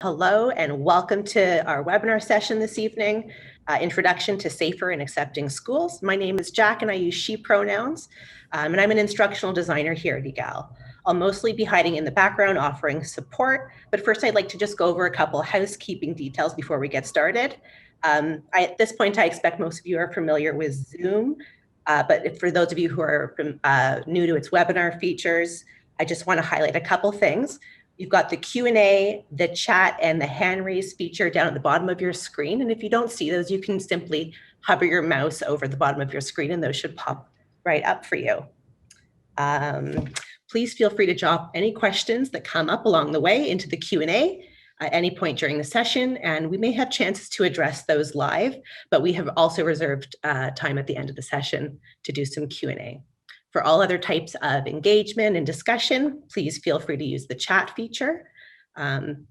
Hello and welcome to our webinar session this evening, Introduction to Safer and Accepting Schools. My name is Jack and I use she pronouns, and I'm an instructional designer here at EGAL. I'll mostly be hiding in the background offering support, but first I'd like to just go over a couple housekeeping details before we get started. At this point, I expect most of you are familiar with Zoom, but for those of you who are new to its webinar features, I just want to highlight a couple things. You've got the Q&A, the chat, and the hand raise feature down at the bottom of your screen. And if you don't see those, you can simply hover your mouse over the bottom of your screen and those should pop right up for you. Please feel free to drop any questions that come up along the way into the Q&A at any point during the session, and we may have chances to address those live, but we have also reserved time at the end of the session to do some Q&A. For all other types of engagement and discussion, please feel free to use the chat feature. And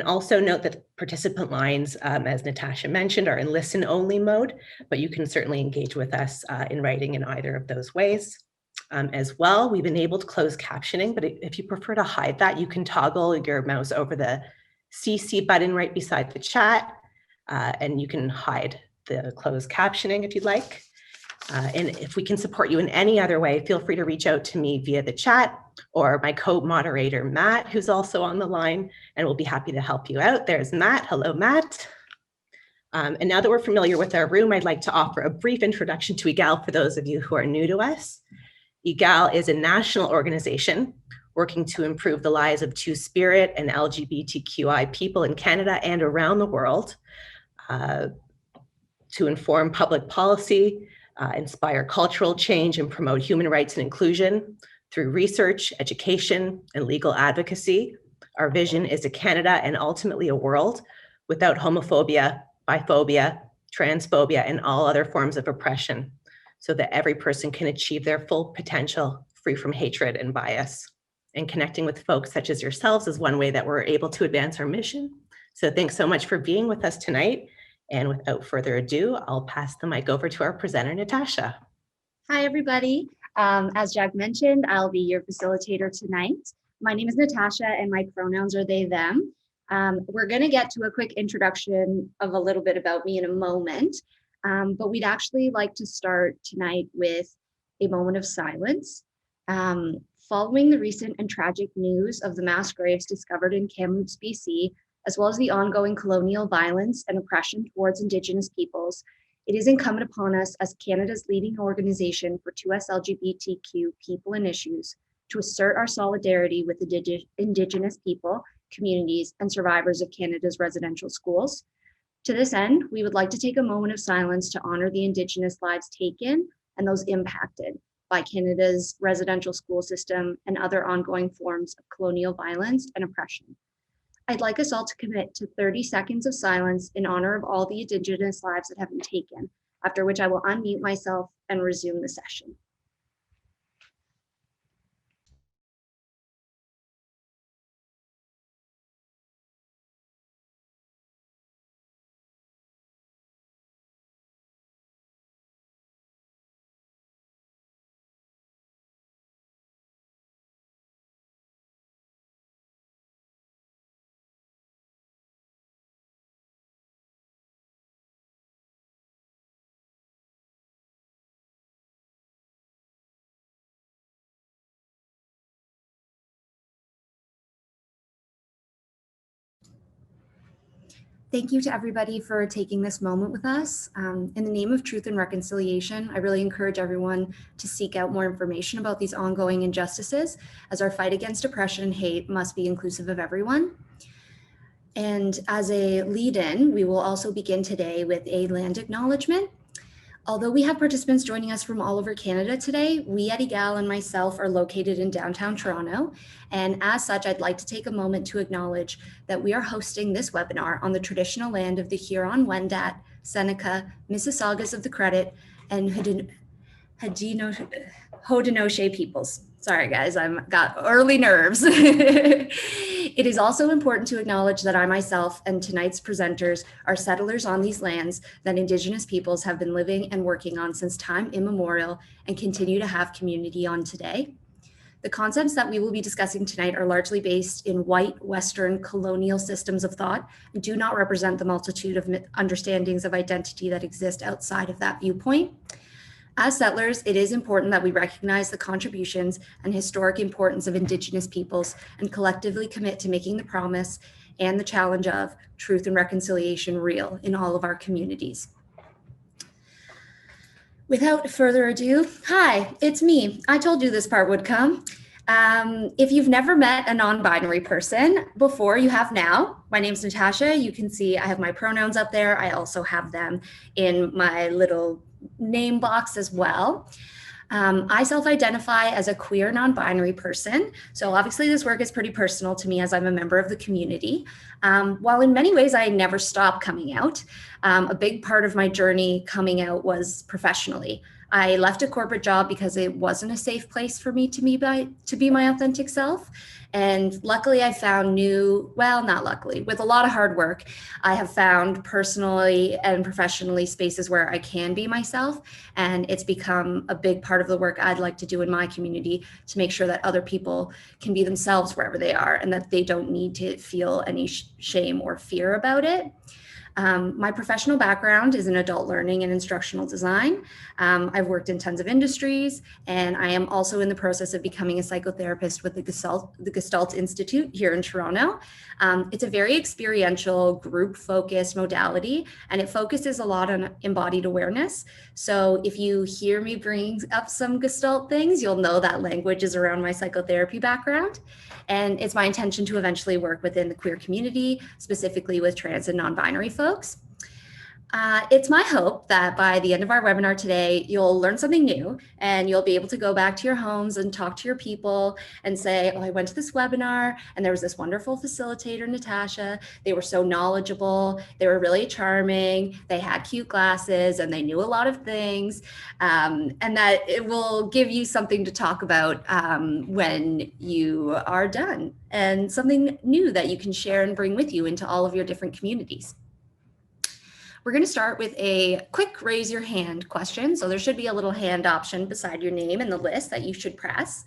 also note that participant lines, as Natasha mentioned, are in listen-only mode, but you can certainly engage with us in writing in either of those ways. As well, we've enabled closed captioning, but if you prefer to hide that, you can toggle your mouse over the CC button right beside the chat, and you can hide the closed captioning if you'd like. And if we can support you in any other way, feel free to reach out to me via the chat or my co-moderator, Matt, who's also on the line, and we'll be happy to help you out. There's Matt. Hello, Matt. And now that we're familiar with our room, I'd like to offer a brief introduction to EGAL for those of you who are new to us. EGAL is a national organization working to improve the lives of Two-Spirit and LGBTQI people in Canada and around the world, to inform public policy, inspire cultural change, and promote human rights and inclusion through research, education, and legal advocacy. Our vision is a Canada and ultimately a world without homophobia, biphobia, transphobia, and all other forms of oppression, so that every person can achieve their full potential free from hatred and bias. And connecting with folks such as yourselves is one way that we're able to advance our mission. So thanks so much for being with us tonight. And without further ado, I'll pass the mic over to our presenter, Natasha. Hi, everybody. As Jack mentioned, I'll be your facilitator tonight. My name is Natasha and my pronouns are they, them. We're gonna get to a quick introduction of a little bit about me in a moment, but we'd actually like to start tonight with a moment of silence. Following the recent and tragic news of the mass graves discovered in Kamloops, BC, as well as the ongoing colonial violence and oppression towards Indigenous peoples, it is incumbent upon us as Canada's leading organization for 2S LGBTQ people and issues to assert our solidarity with Indigenous people, communities, and survivors of Canada's residential schools. To this end, we would like to take a moment of silence to honor the Indigenous lives taken and those impacted by Canada's residential school system and other ongoing forms of colonial violence and oppression. I'd like us all to commit to 30 seconds of silence in honor of all the Indigenous lives that have been taken, after which I will unmute myself and resume the session. Thank you to everybody for taking this moment with us. In the name of truth and reconciliation, I really encourage everyone to seek out more information about these ongoing injustices, as our fight against oppression and hate must be inclusive of everyone. And as a lead-in, we will also begin today with a land acknowledgement. Although we have participants joining us from all over Canada today, we at EGAL and myself are located in downtown Toronto. And as such, I'd like to take a moment to acknowledge that we are hosting this webinar on the traditional land of the Huron-Wendat, Seneca, Mississaugas of the Credit, and Haudenosaunee peoples. Sorry guys, I've got early nerves. It is also important to acknowledge that I myself and tonight's presenters are settlers on these lands that Indigenous peoples have been living and working on since time immemorial and continue to have community on today. The concepts that we will be discussing tonight are largely based in white Western colonial systems of thought and do not represent the multitude of understandings of identity that exist outside of that viewpoint. As settlers, it is important that we recognize the contributions and historic importance of Indigenous peoples and collectively commit to making the promise and the challenge of truth and reconciliation real in all of our communities. Without further ado, hi, it's me. I told you this part would come. If you've never met a non-binary person before, you have now. My name's Natasha. You can see I have my pronouns up there. I also have them in my little name box as well. I self-identify as a queer non-binary person. So obviously this work is pretty personal to me as I'm a member of the community. While in many ways I never stopped coming out, a big part of my journey coming out was professionally. I left a corporate job because it wasn't a safe place for me to be my authentic self. And luckily I found not luckily, with a lot of hard work, I have found personally and professionally spaces where I can be myself. And it's become a big part of the work I'd like to do in my community to make sure that other people can be themselves wherever they are and that they don't need to feel any shame or fear about it. My professional background is in adult learning and instructional design. I've worked in tons of industries, and I am also in the process of becoming a psychotherapist with the Gestalt Institute here in Toronto. It's a very experiential, group-focused modality, and it focuses a lot on embodied awareness. So if you hear me bring up some Gestalt things, you'll know that language is around my psychotherapy background. And it's my intention to eventually work within the queer community, specifically with trans and non-binary folks. It's my hope that by the end of our webinar today, you'll learn something new and you'll be able to go back to your homes and talk to your people and say, oh, I went to this webinar and there was this wonderful facilitator, Natasha. They were so knowledgeable. They were really charming. They had cute glasses and they knew a lot of things. And that it will give you something to talk about when you are done and something new that you can share and bring with you into all of your different communities. We're going to start with a quick raise your hand question. So there should be a little hand option beside your name in the list that you should press.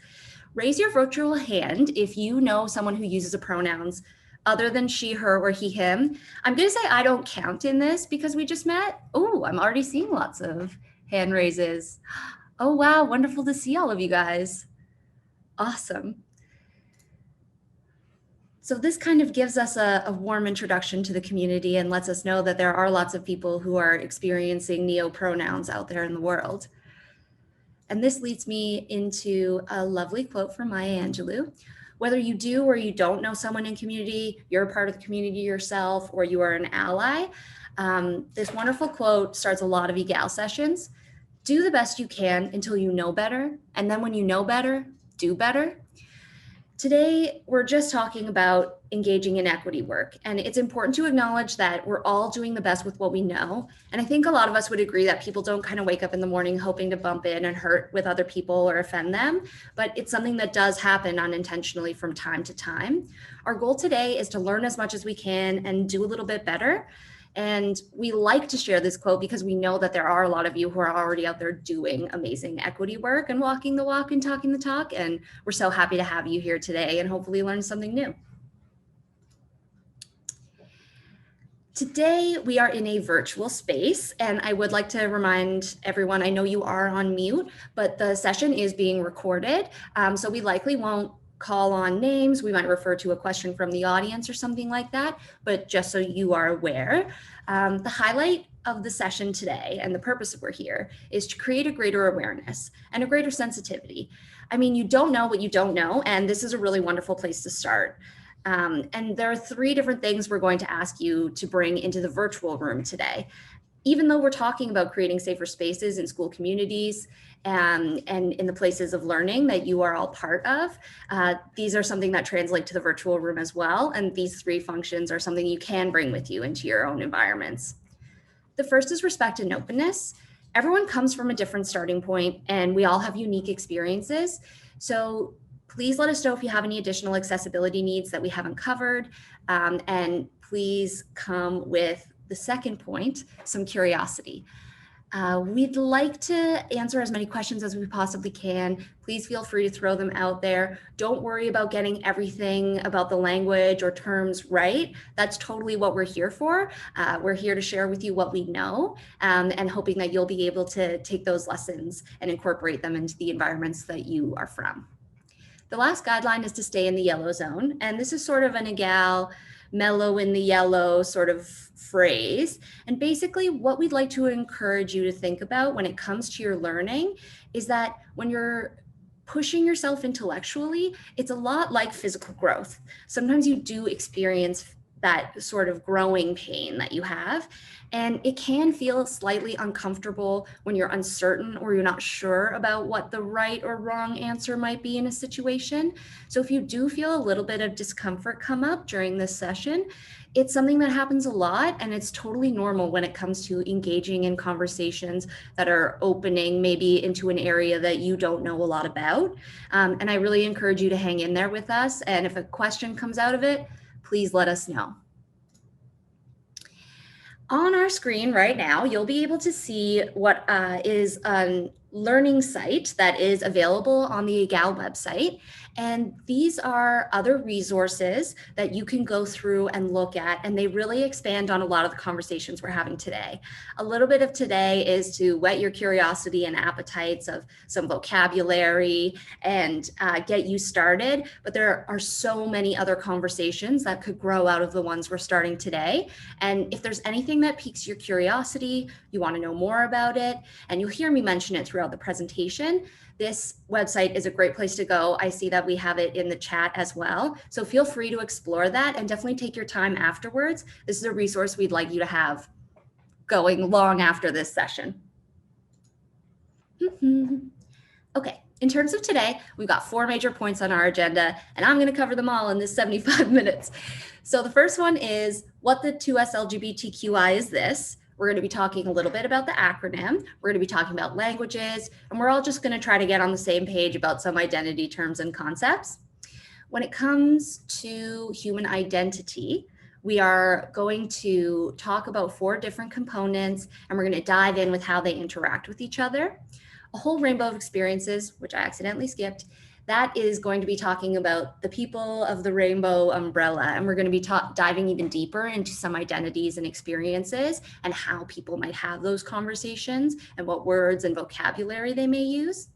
Raise your virtual hand if you know someone who uses a pronouns other than she, her, or he, him. I'm going to say I don't count in this because we just met. Oh, I'm already seeing lots of hand raises. Oh, wow. Wonderful to see all of you guys. Awesome. So this kind of gives us a warm introduction to the community and lets us know that there are lots of people who are experiencing neo-pronouns out there in the world. And this leads me into a lovely quote from Maya Angelou. Whether you do or you don't know someone in community, you're a part of the community yourself, or you are an ally, this wonderful quote starts a lot of egal sessions. Do the best you can until you know better. And then when you know better, do better. Today, we're just talking about engaging in equity work, and it's important to acknowledge that we're all doing the best with what we know. And I think a lot of us would agree that people don't kind of wake up in the morning hoping to bump in and hurt with other people or offend them, but it's something that does happen unintentionally from time to time. Our goal today is to learn as much as we can and do a little bit better. And we like to share this quote because we know that there are a lot of you who are already out there doing amazing equity work and walking the walk and talking the talk. And we're so happy to have you here today and hopefully learn something new. Today, we are in a virtual space, and I would like to remind everyone, I know you are on mute, but the session is being recorded. So we likely won't call on names. We might refer to a question from the audience or something like that, but just so you are aware, the highlight of the session today and the purpose of we're here is to create a greater awareness and a greater sensitivity. I mean, you don't know what you don't know, and this is a really wonderful place to start. And there are 3 different things we're going to ask you to bring into the virtual room today. Even though we're talking about creating safer spaces in school communities and in the places of learning that you are all part of, these are something that translate to the virtual room as well. And these 3 functions are something you can bring with you into your own environments. The first is respect and openness. Everyone comes from a different starting point and we all have unique experiences. So please let us know if you have any additional accessibility needs that we haven't covered. And please come with the second point, some curiosity. We'd like to answer as many questions as we possibly can. Please feel free to throw them out there. Don't worry about getting everything about the language or terms right. That's totally what we're here for. We're here to share with you what we know, and hoping that you'll be able to take those lessons and incorporate them into the environments that you are from. The last guideline is to stay in the yellow zone. And this is sort of an egal, mellow in the yellow sort of phrase. And basically what we'd like to encourage you to think about when it comes to your learning is that when you're pushing yourself intellectually, it's a lot like physical growth. Sometimes you do experience that sort of growing pain that you have. And it can feel slightly uncomfortable when you're uncertain or you're not sure about what the right or wrong answer might be in a situation. So if you do feel a little bit of discomfort come up during this session, it's something that happens a lot, and it's totally normal when it comes to engaging in conversations that are opening maybe into an area that you don't know a lot about. And I really encourage you to hang in there with us. And if a question comes out of it, please let us know. On our screen right now, you'll be able to see what is a learning site that is available on the EGAL website. And these are other resources that you can go through and look at, and they really expand on a lot of the conversations we're having today. A little bit of today is to whet your curiosity and appetites of some vocabulary and get you started, but there are so many other conversations that could grow out of the ones we're starting today. And if there's anything that piques your curiosity, you want to know more about it, and you'll hear me mention it throughout the presentation, this website is a great place to go. I see that we have it in the chat as well. So feel free to explore that and definitely take your time afterwards. This is a resource we'd like you to have going long after this session. Okay, in terms of today, we've got 4 major points on our agenda, and I'm going to cover them all in this 75 minutes. So the first one is what the 2S-LGBTQI is this. We're going to be talking a little bit about the acronym. We're going to be talking about languages, and we're all just going to try to get on the same page about some identity terms and concepts. When it comes to human identity, we are going to talk about 4 different components, and we're going to dive in with how they interact with each other. A whole rainbow of experiences, which I accidentally skipped, that is going to be talking about the people of the rainbow umbrella. And we're going to be diving even deeper into some identities and experiences and how people might have those conversations and what words and vocabulary they may use.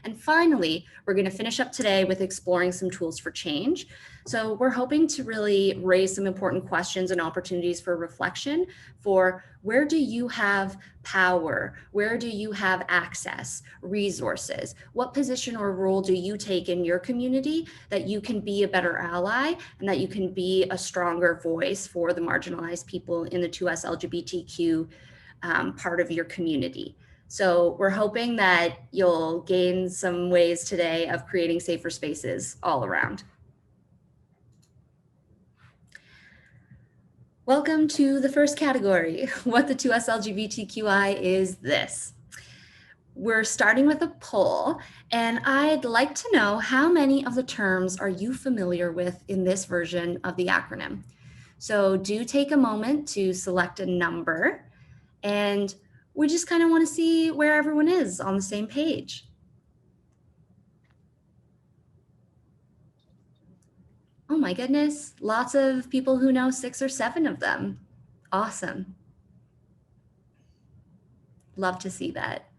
And finally, we're going to finish up today with exploring some tools for change. So we're hoping to really raise some important questions and opportunities for reflection for where do you have power? Where do you have access, resources? What position or role do you take in your community that you can be a better ally and that you can be a stronger voice for the marginalized people in the 2S LGBTQ part of your community? So we're hoping that you'll gain some ways today of creating safer spaces all around. Welcome to the first category, what the 2S LGBTQI is this. We're starting with a poll, and I'd like to know how many of the terms are you familiar with in this version of the acronym. So do take a moment to select a number, and we just kind of want to see where everyone is on the same page. Oh my goodness, lots of people who know 6 or 7 of them. Awesome. Love to see that.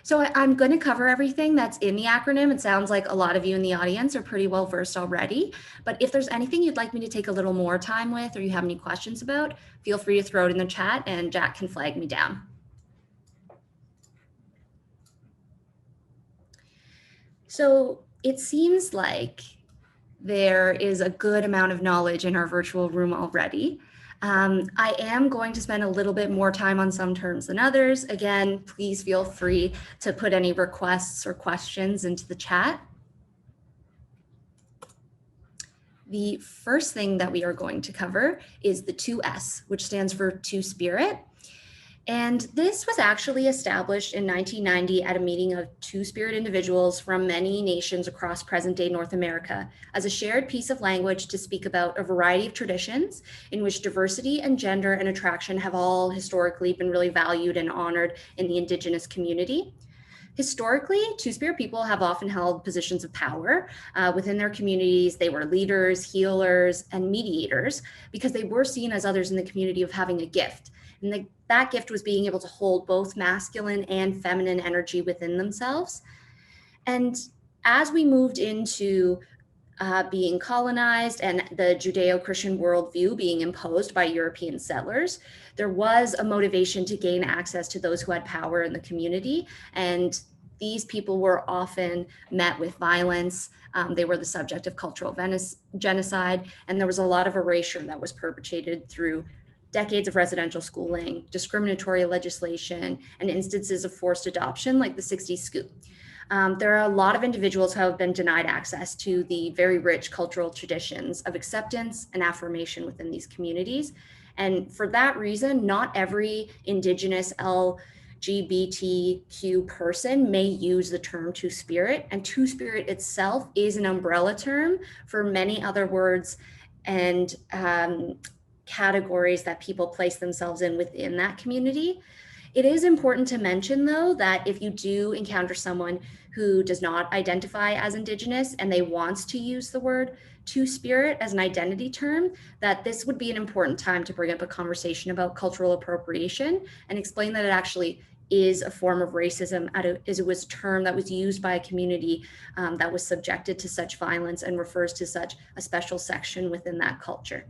So I'm going to cover everything that's in the acronym. It sounds like a lot of you in the audience are pretty well versed already, but if there's anything you'd like me to take a little more time with or you have any questions about, feel free to throw it in the chat and Jack can flag me down. So it seems like there is a good amount of knowledge in our virtual room already. I am going to spend a little bit more time on some terms than others. Again, please feel free to put any requests or questions into the chat. The first thing that we are going to cover is the 2S, which stands for Two-Spirit. And this was actually established in 1990 at a meeting of Two-Spirit individuals from many nations across present-day North America as a shared piece of language to speak about a variety of traditions in which diversity and gender and attraction have all historically been really valued and honored in the Indigenous community. Historically, Two-Spirit people have often held positions of power within their communities. They were leaders, healers, and mediators because they were seen as others in the community of having a gift. And that gift was being able to hold both masculine and feminine energy within themselves. And as we moved into being colonized and the Judeo-Christian worldview being imposed by European settlers, there was a motivation to gain access to those who had power in the community. And these people were often met with violence. They were the subject of cultural genocide, and there was a lot of erasure that was perpetrated through decades of residential schooling, discriminatory legislation, and instances of forced adoption like the 60s scoop. There are a lot of individuals who have been denied access to the very rich cultural traditions of acceptance and affirmation within these communities. And for that reason, not every Indigenous LGBTQ person may use the term Two-Spirit, and Two-Spirit itself is an umbrella term for many other words and categories that people place themselves in within that community. It is important to mention, though, that if you do encounter someone who does not identify as Indigenous and they want to use the word Two-Spirit as an identity term, that this would be an important time to bring up a conversation about cultural appropriation and explain that it actually is a form of racism, as it was a term that was used by a community that was subjected to such violence and refers to such a special section within that culture.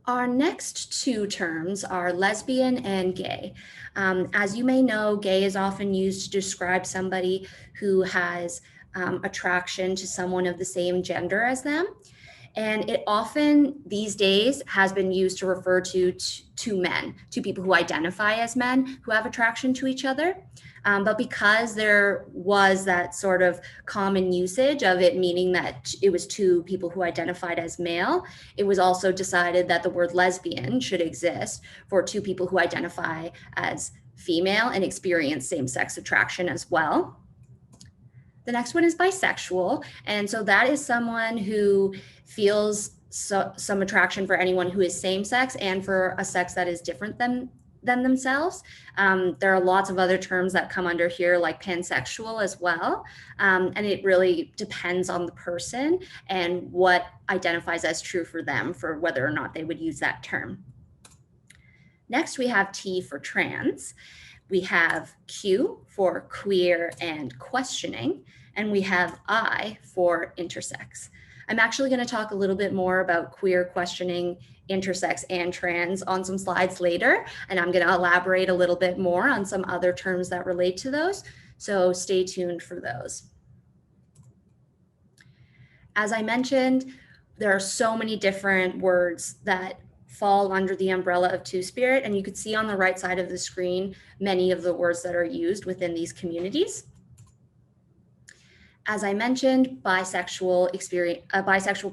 Our next two terms are lesbian and gay. As you may know, gay is often used to describe somebody who has attraction to someone of the same gender as them. And it often these days has been used to refer to men, to people who identify as men who have attraction to each other. But because there was that sort of common usage of it, meaning that it was two people who identified as male, it was also decided that the word lesbian should exist for two people who identify as female and experience same-sex attraction as well. The next one is bisexual. And so that is someone who feels some attraction for anyone who is same-sex and for a sex that is different than themselves. There are lots of other terms that come under here, like pansexual as well. And it really depends on the person and what identifies as true for them for whether or not they would use that term. Next, we have T for trans. We have Q for queer and questioning, and we have I for intersex. I'm actually going to talk a little bit more about queer, questioning, intersex, and trans on some slides later, and I'm going to elaborate a little bit more on some other terms that relate to those, so stay tuned for those. As I mentioned, there are so many different words that fall under the umbrella of Two-Spirit, and you could see on the right side of the screen many of the words that are used within these communities. As I mentioned, a bisexual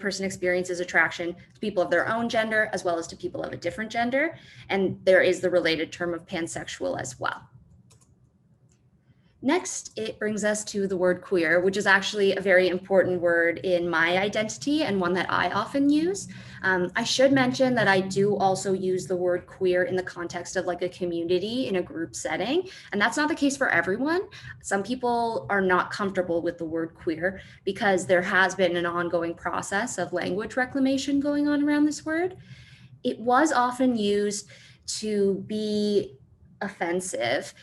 person experiences attraction to people of their own gender as well as to people of a different gender, and there is the related term of pansexual as well. Next, it brings us to the word queer, which is actually a very important word in my identity and one that I often use. I should mention that I do also use the word queer in the context of like a community in a group setting, and that's not the case for everyone. Some people are not comfortable with the word queer because there has been an ongoing process of language reclamation going on around this word. It was often used to be offensive.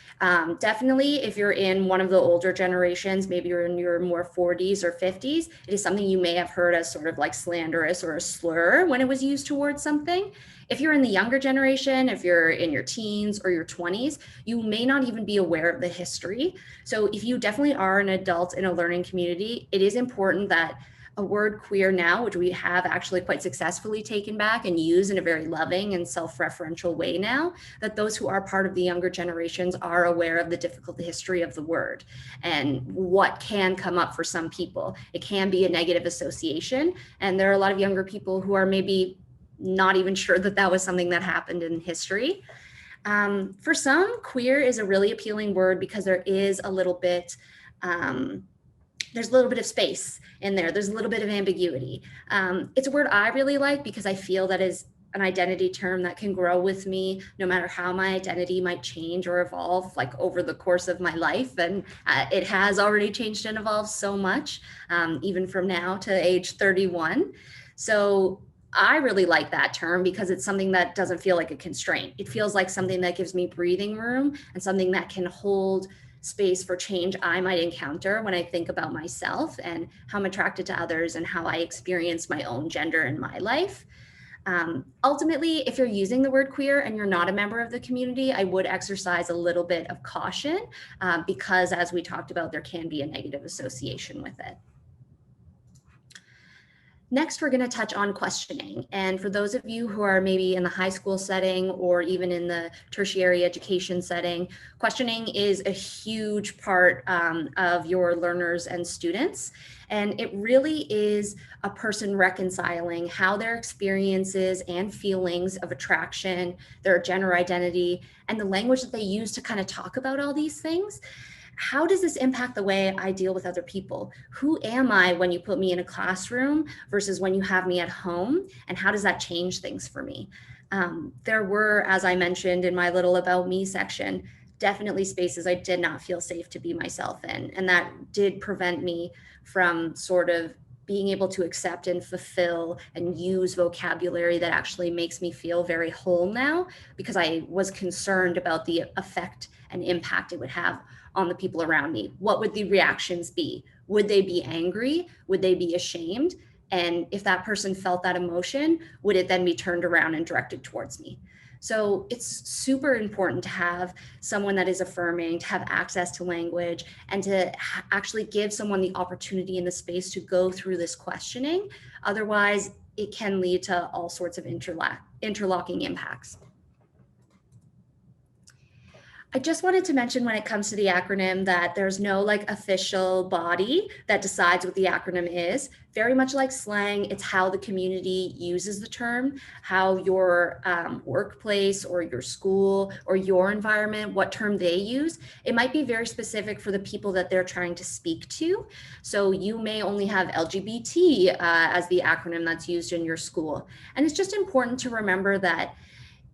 Definitely if you're in one of the older generations, maybe you're in your more 40s or 50s, it is something you may have heard as sort of like slanderous or a slur when it was used towards something. If you're in the younger generation, if you're in your teens or your 20s, you may not even be aware of the history. So if you definitely are an adult in a learning community, it is important that a word queer now, which we have actually quite successfully taken back and used in a very loving and self-referential way now, that those who are part of the younger generations are aware of the difficult history of the word and what can come up for some people. It can be a negative association, and there are a lot of younger people who are maybe not even sure that that was something that happened in history. For some, queer is a really appealing word because there is a little bit, there's a little bit of space in there. There's a little bit of ambiguity. It's a word I really like because I feel that is an identity term that can grow with me no matter how my identity might change or evolve like over the course of my life. And it has already changed and evolved so much, even from now to age 31. So I really like that term because it's something that doesn't feel like a constraint. It feels like something that gives me breathing room and something that can hold space for change I might encounter when I think about myself and how I'm attracted to others and how I experience my own gender in my life. Ultimately, if you're using the word queer and you're not a member of the community, I would exercise a little bit of caution because, as we talked about, there can be a negative association with it. Next, we're going to touch on questioning. And for those of you who are maybe in the high school setting or even in the tertiary education setting, questioning is a huge part of your learners and students. And it really is a person reconciling how their experiences and feelings of attraction, their gender identity, and the language that they use to kind of talk about all these things. How does this impact the way I deal with other people? Who am I when you put me in a classroom versus when you have me at home? And how does that change things for me? There were, as I mentioned in my little about me section, definitely spaces I did not feel safe to be myself in. And that did prevent me from sort of being able to accept and fulfill and use vocabulary that actually makes me feel very whole now, because I was concerned about the effect and impact it would have on the people around me. What would the reactions be? Would they be angry? Would they be ashamed? And if that person felt that emotion, would it then be turned around and directed towards me? So it's super important to have someone that is affirming, to have access to language, and to actually give someone the opportunity in the space to go through this questioning. Otherwise, it can lead to all sorts of interlocking impacts. I just wanted to mention when it comes to the acronym that there's no like official body that decides what the acronym is. Very much like slang, it's how the community uses the term, how your workplace or your school or your environment, what term they use. It might be very specific for the people that they're trying to speak to. So you may only have LGBT as the acronym that's used in your school. And it's just important to remember that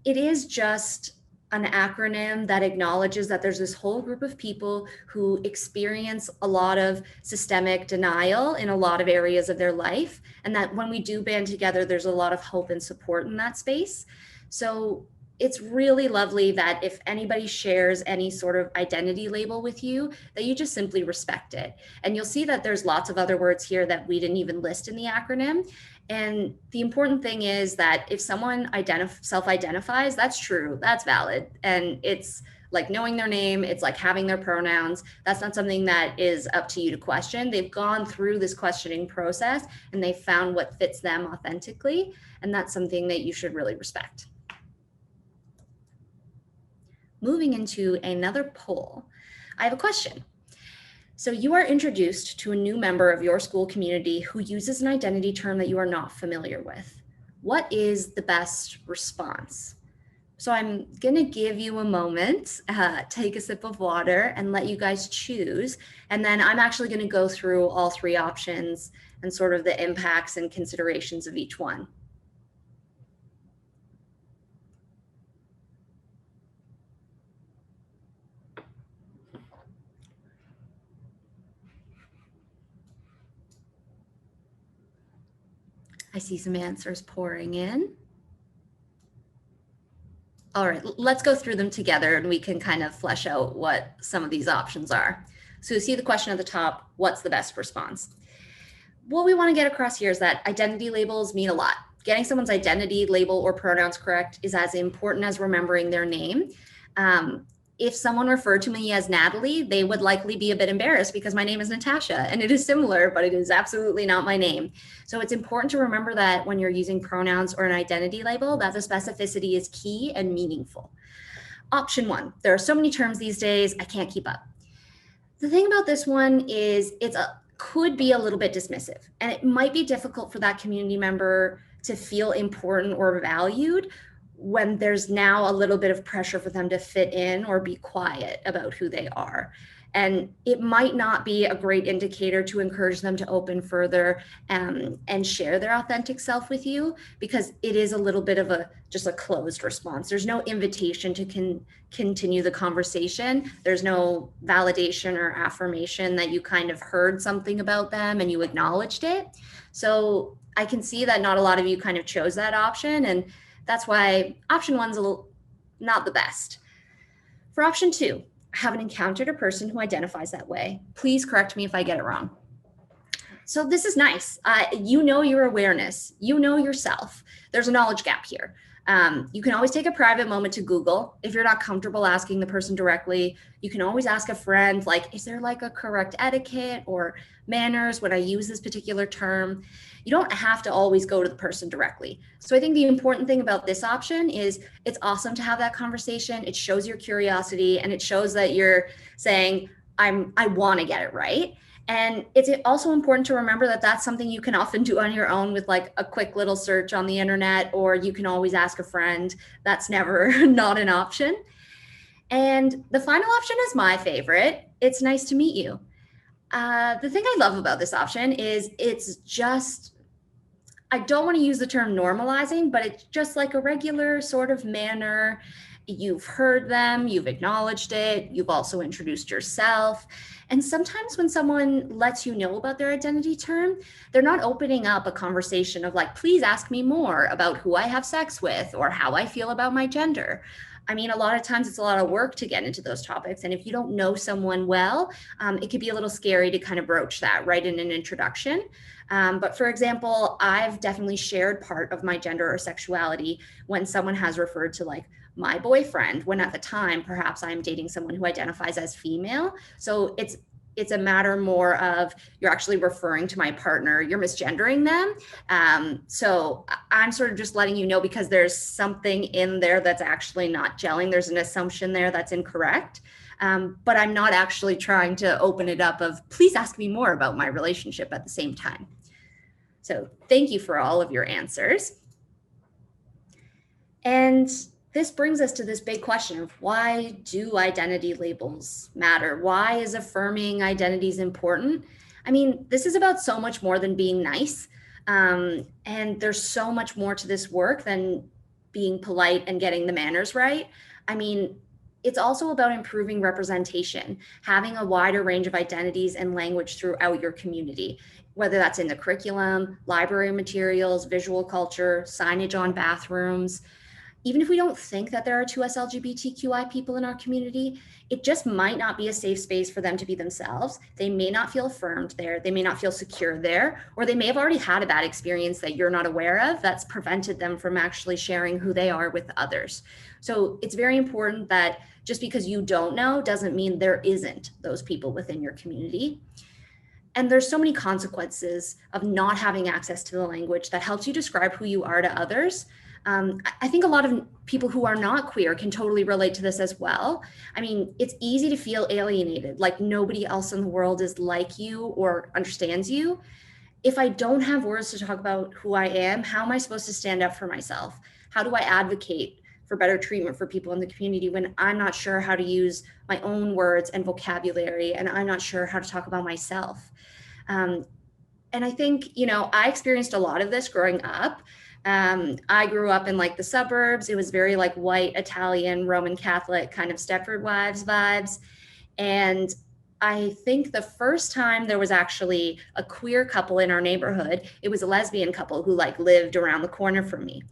it is just an acronym that acknowledges that there's this whole group of people who experience a lot of systemic denial in a lot of areas of their life. And that when we do band together, there's a lot of hope and support in that space. So it's really lovely that if anybody shares any sort of identity label with you, that you just simply respect it. And you'll see that there's lots of other words here that we didn't even list in the acronym. And the important thing is that if someone self-identifies, that's true, that's valid. And it's like knowing their name, it's like having their pronouns. That's not something that is up to you to question. They've gone through this questioning process and they found what fits them authentically. And that's something that you should really respect. Moving into another poll, I have a question. So you are introduced to a new member of your school community who uses an identity term that you are not familiar with. What is the best response? So I'm going to give you a moment, take a sip of water and let you guys choose. And then I'm actually going to go through all three options and sort of the impacts and considerations of each one. I see some answers pouring in. All right, let's go through them together and we can kind of flesh out what some of these options are. So you see the question at the top, what's the best response? What we want to get across here is that identity labels mean a lot. Getting someone's identity label or pronouns correct is as important as remembering their name. If someone referred to me as Natalie, they would likely be a bit embarrassed because my name is Natasha and it is similar, but it is absolutely not my name. So it's important to remember that when you're using pronouns or an identity label, that the specificity is key and meaningful. Option one, there are so many terms these days, I can't keep up. The thing about this one is could be a little bit dismissive, and it might be difficult for that community member to feel important or valued when there's now a little bit of pressure for them to fit in or be quiet about who they are. And it might not be a great indicator to encourage them to open further and share their authentic self with you, because it is a little bit of just a closed response. There's no invitation to continue the conversation. There's no validation or affirmation that you kind of heard something about them and you acknowledged it. So I can see that not a lot of you kind of chose that option, and that's why option one's not the best. For option two, haven't encountered a person who identifies that way. Please correct me if I get it wrong. So this is nice. You know your awareness, you know yourself. There's a knowledge gap here. You can always take a private moment to Google. If you're not comfortable asking the person directly, you can always ask a friend, like, is there like a correct etiquette or manners when I use this particular term? You don't have to always go to the person directly. So I think the important thing about this option is it's awesome to have that conversation. It shows your curiosity and it shows that you're saying, I want to get it right. And it's also important to remember that that's something you can often do on your own with like a quick little search on the internet, or you can always ask a friend. That's never not an option. And the final option is my favorite. It's nice to meet you. The thing I love about this option is it's just, I don't want to use the term normalizing, but it's just like a regular sort of manner. You've heard them, you've acknowledged it, you've also introduced yourself. And sometimes when someone lets you know about their identity term, they're not opening up a conversation of like, please ask me more about who I have sex with or how I feel about my gender. I mean, a lot of times it's a lot of work to get into those topics. And if you don't know someone well, it could be a little scary to kind of broach that right in an introduction. But for example, I've definitely shared part of my gender or sexuality when someone has referred to like my boyfriend, when at the time, perhaps I'm dating someone who identifies as female. So it's a matter more of you're actually referring to my partner, you're misgendering them. So I'm sort of just letting you know because there's something in there that's actually not gelling. There's an assumption there that's incorrect. But I'm not actually trying to open it up of please ask me more about my relationship at the same time. So thank you for all of your answers. And this brings us to this big question of why do identity labels matter? Why is affirming identities important? I mean, this is about so much more than being nice. And there's so much more to this work than being polite and getting the manners right. I mean, it's also about improving representation, having a wider range of identities and language throughout your community, whether that's in the curriculum, library materials, visual culture, signage on bathrooms. Even if we don't think that there are 2S LGBTQI people in our community, it just might not be a safe space for them to be themselves. They may not feel affirmed there. They may not feel secure there, or they may have already had a bad experience that you're not aware of that's prevented them from actually sharing who they are with others. So it's very important that just because you don't know doesn't mean there isn't those people within your community. And there's so many consequences of not having access to the language that helps you describe who you are to others. I think a lot of people who are not queer can totally relate to this as well. I mean, it's easy to feel alienated, like nobody else in the world is like you or understands you. If I don't have words to talk about who I am, how am I supposed to stand up for myself? How do I advocate for better treatment for people in the community when I'm not sure how to use my own words and vocabulary, and I'm not sure how to talk about myself? And I think, I experienced a lot of this growing up. I grew up in like the suburbs. It was very like white, Italian, Roman Catholic kind of Stepford Wives vibes. And I think the first time there was actually a queer couple in our neighborhood, it was a lesbian couple who like lived around the corner from me.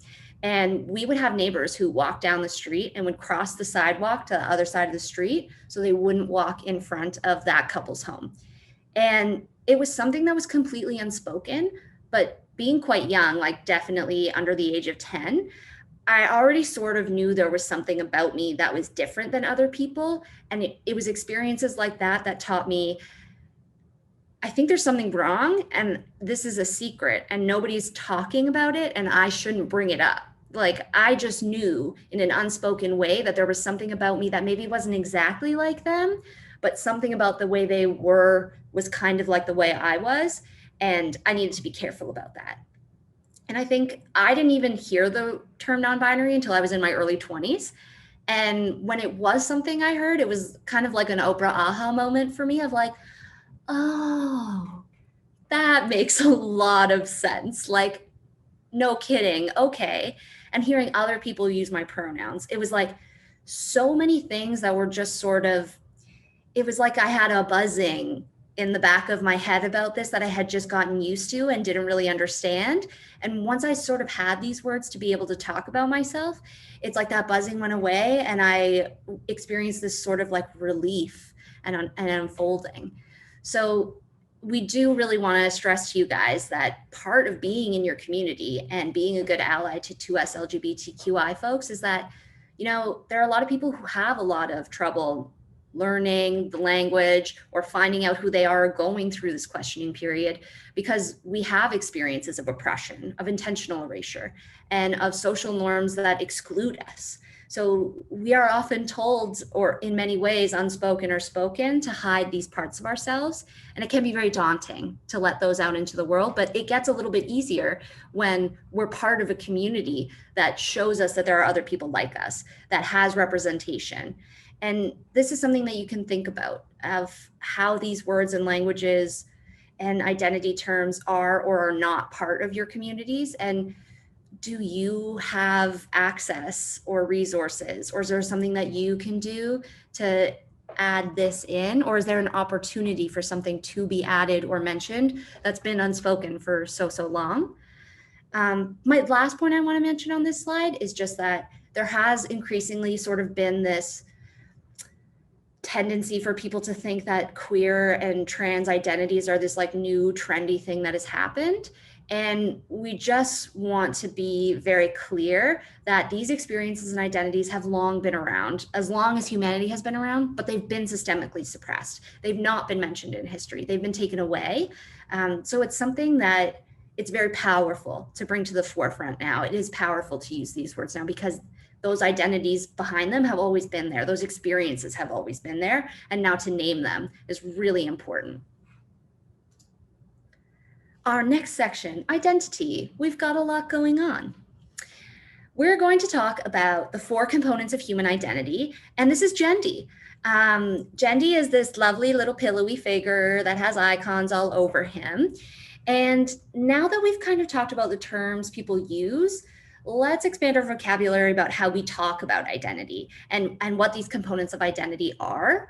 And we would have neighbors who walked down the street and would cross the sidewalk to the other side of the street so they wouldn't walk in front of that couple's home. And it was something that was completely unspoken, but being quite young, like definitely under the age of 10, I already sort of knew there was something about me that was different than other people. And it was experiences like that that taught me, I think there's something wrong and this is a secret and nobody's talking about it and I shouldn't bring it up. Like I just knew in an unspoken way that there was something about me that maybe wasn't exactly like them, but something about the way they were was kind of like the way I was. And I needed to be careful about that. And I think I didn't even hear the term non-binary until I was in my early 20s. And when it was something I heard, it was kind of like an Oprah aha moment for me of like, oh, that makes a lot of sense. Like, no kidding. Okay. And hearing other people use my pronouns, it was like so many things that were just sort of, it was like I had a buzzing in the back of my head about this that I had just gotten used to and didn't really understand. And once I sort of had these words to be able to talk about myself, it's like that buzzing went away and I experienced this sort of like relief and unfolding. So we do really want to stress to you guys that part of being in your community and being a good ally to us LGBTQI folks is that, you know, there are a lot of people who have a lot of trouble learning the language or finding out who they are going through this questioning period, because we have experiences of oppression, of intentional erasure, and of social norms that exclude us. So we are often told, or in many ways, unspoken or spoken, to hide these parts of ourselves. And it can be very daunting to let those out into the world, but it gets a little bit easier when we're part of a community that shows us that there are other people like us, that has representation. And this is something that you can think about, of how these words and languages and identity terms are or are not part of your communities. And do you have access or resources, or is there something that you can do to add this in? Or is there an opportunity for something to be added or mentioned that's been unspoken for so long? My last point I want to mention on this slide is just that there has increasingly sort of been this tendency for people to think that queer and trans identities are this like new trendy thing that has happened. And we just want to be very clear that these experiences and identities have long been around, as long as humanity has been around, but they've been systemically suppressed. They've not been mentioned in history. They've been taken away. So it's something that it's very powerful to bring to the forefront now. It is powerful to use these words now because those identities behind them have always been there. Those experiences have always been there. And now to name them is really important. Our next section, identity. We've got a lot going on. We're going to talk about the 4 components of human identity, and this is Gendy. Gendy is this lovely little pillowy figure that has icons all over him. And now that we've kind of talked about the terms people use, let's expand our vocabulary about how we talk about identity and what these components of identity are.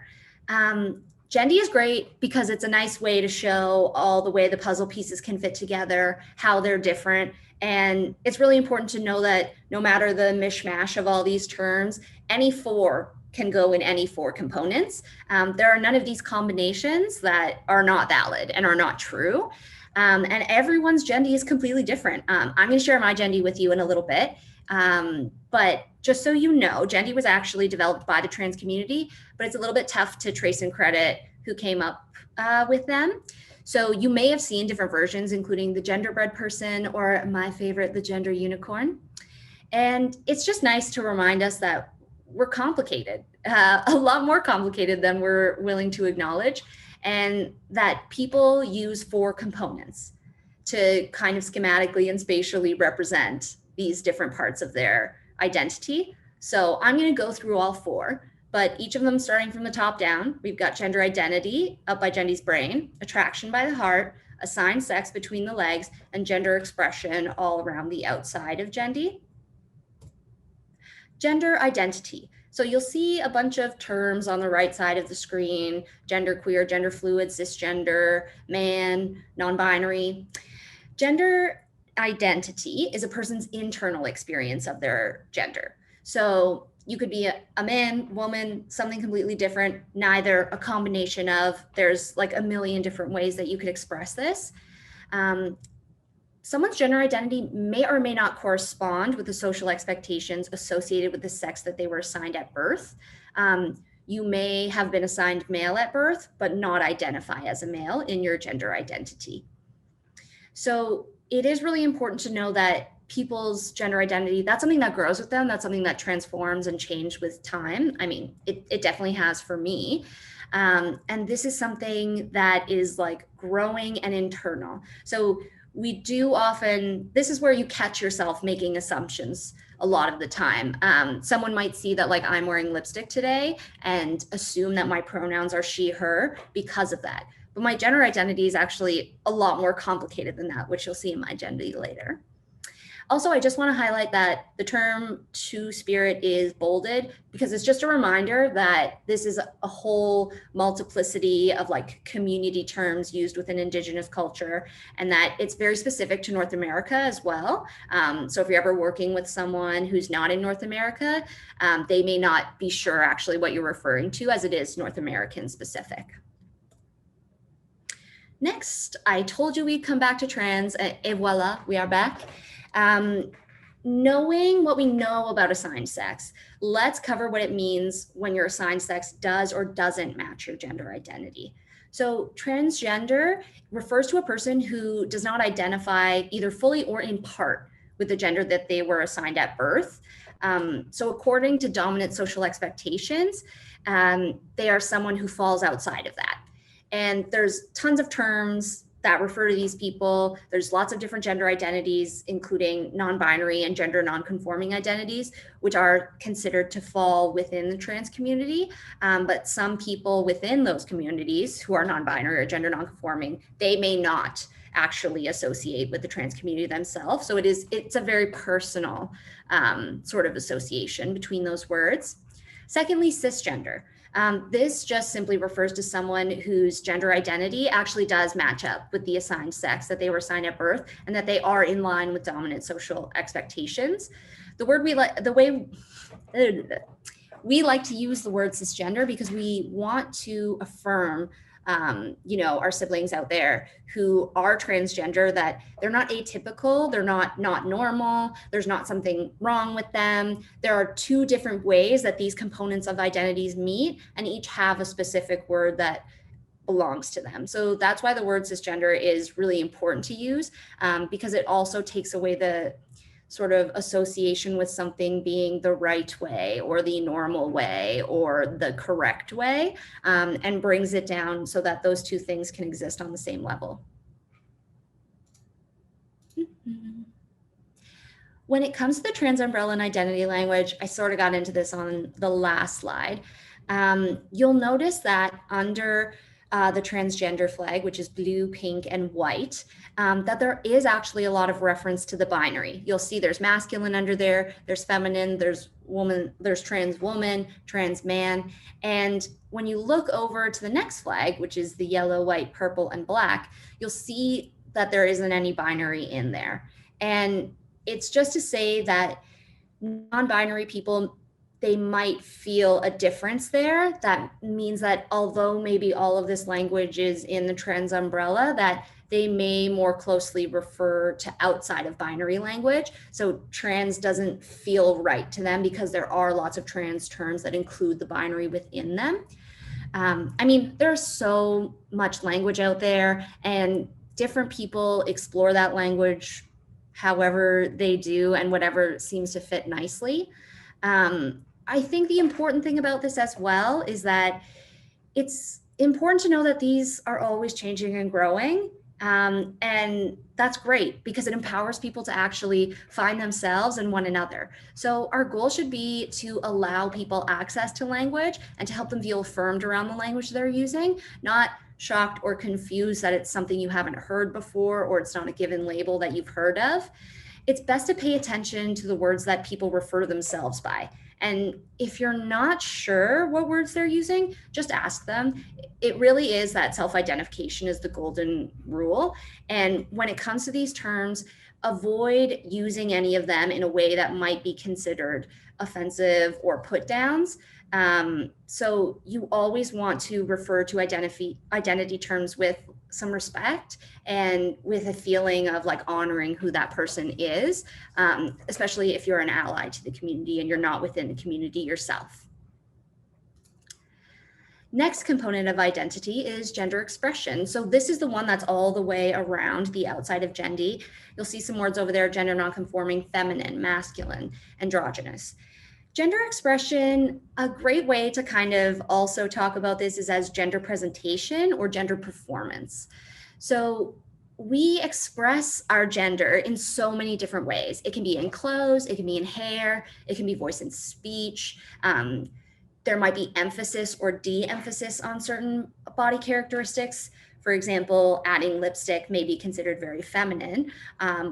Gendy is great because it's a nice way to show all the way the puzzle pieces can fit together, how they're different. And it's really important to know that no matter the mishmash of all these terms, any 4 can go in any 4 components. There are none of these combinations that are not valid and are not true. And everyone's Gendy is completely different. I'm going to share my Gendy with you in a little bit. But just so you know, Gendy was actually developed by the trans community, but it's a little bit tough to trace and credit who came up with them. So you may have seen different versions, including the genderbread person, or my favorite, the gender unicorn. And it's just nice to remind us that we're complicated, a lot more complicated than we're willing to acknowledge, and that people use 4 components to kind of schematically and spatially represent these different parts of their identity. So I'm going to go through all 4, but each of them starting from the top down. We've got gender identity up by Gendy's brain, attraction by the heart, assigned sex between the legs, and gender expression all around the outside of Gendy. Gender identity. So you'll see a bunch of terms on the right side of the screen: genderqueer, gender fluid, cisgender, man, non-binary. Gender identity is a person's internal experience of their gender. So you could be a man, woman, something completely different, neither, a combination of. There's like a million different ways that you could express this. Someone's gender identity may or may not correspond with the social expectations associated with the sex that they were assigned at birth. You may have been assigned male at birth, but not identify as a male in your gender identity. So it is really important to know that people's gender identity, that's something that grows with them. That's something that transforms and changes with time. I mean, it definitely has for me. And this is something that is like growing and internal. So we do often, this is where you catch yourself making assumptions a lot of the time. Someone might see that like I'm wearing lipstick today and assume that my pronouns are she, her because of that. But my gender identity is actually a lot more complicated than that, which you'll see in my identity later. Also, I just want to highlight that the term two-spirit is bolded because it's just a reminder that this is a whole multiplicity of like community terms used within Indigenous culture, and that it's very specific to North America as well. So if you're ever working with someone who's not in North America, they may not be sure actually what you're referring to, as it is North American specific. Next, I told you we'd come back to trans, et voila, we are back. Knowing what we know about assigned sex, let's cover what it means when your assigned sex does or doesn't match your gender identity. So transgender refers to a person who does not identify either fully or in part with the gender that they were assigned at birth. So according to dominant social expectations, they are someone who falls outside of that. And there's tons of terms that refer to these people. There's lots of different gender identities, including non-binary and gender non-conforming identities, which are considered to fall within the trans community. But some people within those communities who are non-binary or gender non-conforming, they may not actually associate with the trans community themselves. So it's a very personal sort of association between those words. Secondly, cisgender. This just simply refers to someone whose gender identity actually does match up with the assigned sex that they were assigned at birth, and that they are in line with dominant social expectations. The way we like to use the word cisgender because we want to affirm our siblings out there who are transgender, that they're not atypical, they're not normal, there's not something wrong with them. There are two different ways that these components of identities meet, and each have a specific word that belongs to them. So that's why the word cisgender is really important to use, because it also takes away the sort of association with something being the right way or the normal way or the correct way, and brings it down so that those two things can exist on the same level. When it comes to the trans umbrella and identity language, I sort of got into this on the last slide. You'll notice that under the transgender flag, which is blue, pink, and white, that there is actually a lot of reference to the binary. You'll see there's masculine under there, there's feminine, there's woman, there's trans woman, trans man. And when you look over to the next flag, which is the yellow, white, purple, and black, you'll see that there isn't any binary in there. And it's just to say that non-binary people, they might feel a difference there. That means that although maybe all of this language is in the trans umbrella, that they may more closely refer to outside of binary language. So trans doesn't feel right to them because there are lots of trans terms that include the binary within them. I mean, there's so much language out there, and different people explore that language however they do and whatever seems to fit nicely. I think the important thing about this as well is that it's important to know that these are always changing and growing. And that's great because it empowers people to actually find themselves and one another. So our goal should be to allow people access to language and to help them feel affirmed around the language they're using, not shocked or confused that it's something you haven't heard before or it's not a given label that you've heard of. It's best to pay attention to the words that people refer to themselves by. And if you're not sure what words they're using, just ask them. It really is that self-identification is the golden rule. And when it comes to these terms, avoid using any of them in a way that might be considered offensive or put downs. So you always want to refer to identity terms with some respect and with a feeling of like honoring who that person is, especially if you're an ally to the community and you're not within the community yourself. Next component of identity is gender expression. So this is the one that's all the way around the outside of gendy. You'll see some words over there: gender nonconforming, feminine, masculine, androgynous. Gender expression, a great way to kind of also talk about this is as gender presentation or gender performance. So we express our gender in so many different ways. It can be in clothes, it can be in hair, it can be voice and speech. There might be emphasis or de-emphasis on certain body characteristics. For example, adding lipstick may be considered very feminine,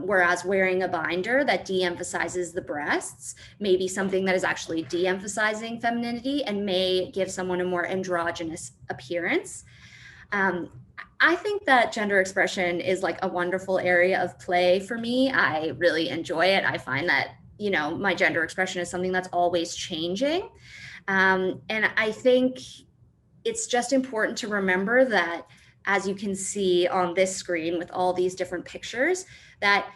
whereas wearing a binder that de-emphasizes the breasts may be something that is actually de-emphasizing femininity and may give someone a more androgynous appearance. I think that gender expression is like a wonderful area of play for me. I really enjoy it. I find that, you know, my gender expression is something that's always changing. And I think it's just important to remember that, as you can see on this screen with all these different pictures, that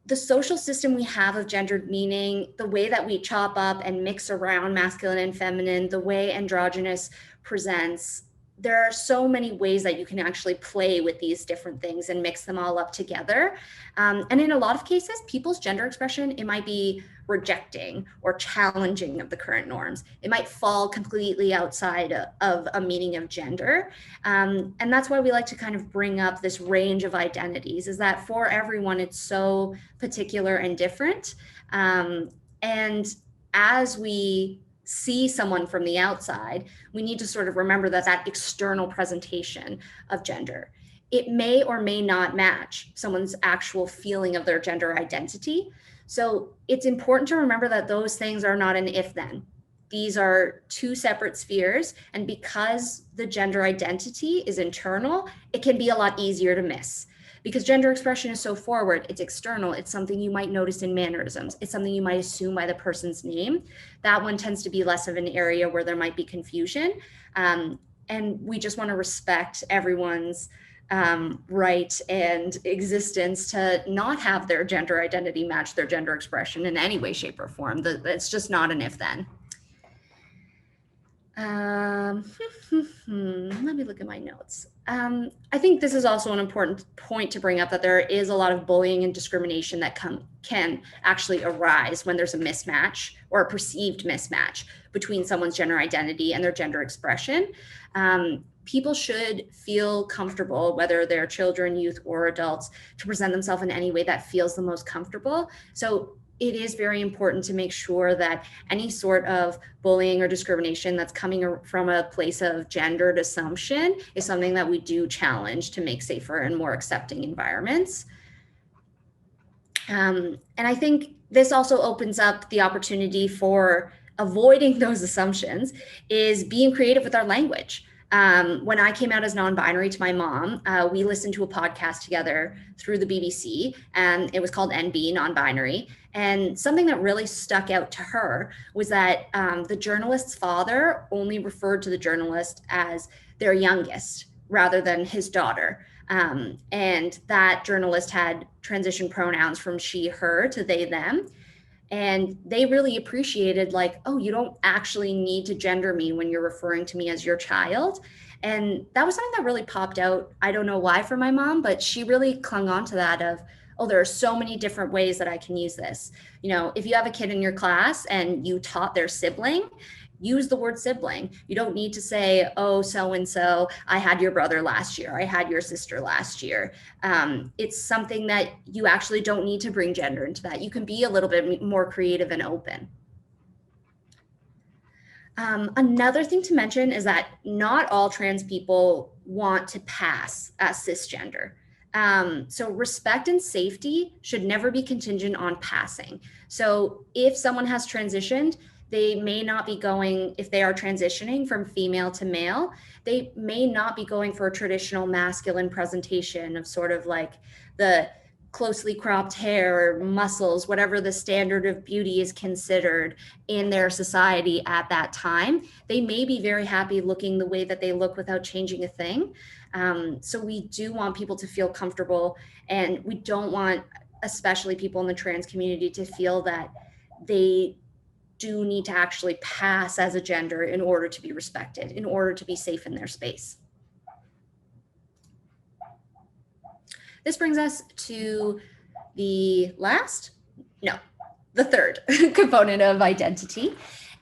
the social system we have of gendered meaning, the way that we chop up and mix around masculine and feminine, the way androgynous presents, there are so many ways that you can actually play with these different things and mix them all up together. And in a lot of cases, people's gender expression, it might be rejecting or challenging of the current norms. It might fall completely outside of a meaning of gender. And that's why we like to kind of bring up this range of identities, is that for everyone, it's so particular and different. And as we see someone from the outside, we need to sort of remember that that external presentation of gender, it may or may not match someone's actual feeling of their gender identity. So it's important to remember that those things are not an if-then. These are two separate spheres. And because the gender identity is internal, it can be a lot easier to miss. Because gender expression is so forward, it's external, it's something you might notice in mannerisms, it's something you might assume by the person's name. That one tends to be less of an area where there might be confusion. And we just want to respect everyone's right and existence to not have their gender identity match their gender expression in any way, shape, or form. It's just not an if-then. Let me look at my notes. I think this is also an important point to bring up, that there is a lot of bullying and discrimination that can actually arise when there's a mismatch or a perceived mismatch between someone's gender identity and their gender expression. People should feel comfortable, whether they're children, youth, or adults, to present themselves in any way that feels the most comfortable. So it is very important to make sure that any sort of bullying or discrimination that's coming from a place of gendered assumption is something that we do challenge to make safer and more accepting environments. And I think this also opens up the opportunity for avoiding those assumptions, is being creative with our language. When I came out as non-binary to my mom, we listened to a podcast together through the BBC, and it was called NB, Non-Binary. And something that really stuck out to her was that the journalist's father only referred to the journalist as their youngest rather than his daughter. And that journalist had transition pronouns from she, her to they, them. And they really appreciated, like, oh, you don't actually need to gender me when you're referring to me as your child. And that was something that really popped out. I don't know why for my mom, but she really clung on to that of, oh, there are so many different ways that I can use this. You know, if you have a kid in your class and you taught their sibling, use the word sibling. You don't need to say, oh, so-and-so, I had your brother last year, I had your sister last year. It's something that you actually don't need to bring gender into that. You can be a little bit more creative and open. Another thing to mention is that not all trans people want to pass as cisgender. So respect and safety should never be contingent on passing. So if someone has transitioned, they may not be going, if they are transitioning from female to male, they may not be going for a traditional masculine presentation of sort of like the closely cropped hair or muscles, whatever the standard of beauty is considered in their society at that time. They may be very happy looking the way that they look without changing a thing. So we do want people to feel comfortable, and we don't want, especially people in the trans community, to feel that they do need to actually pass as a gender in order to be respected, in order to be safe in their space. This brings us to the third component of identity.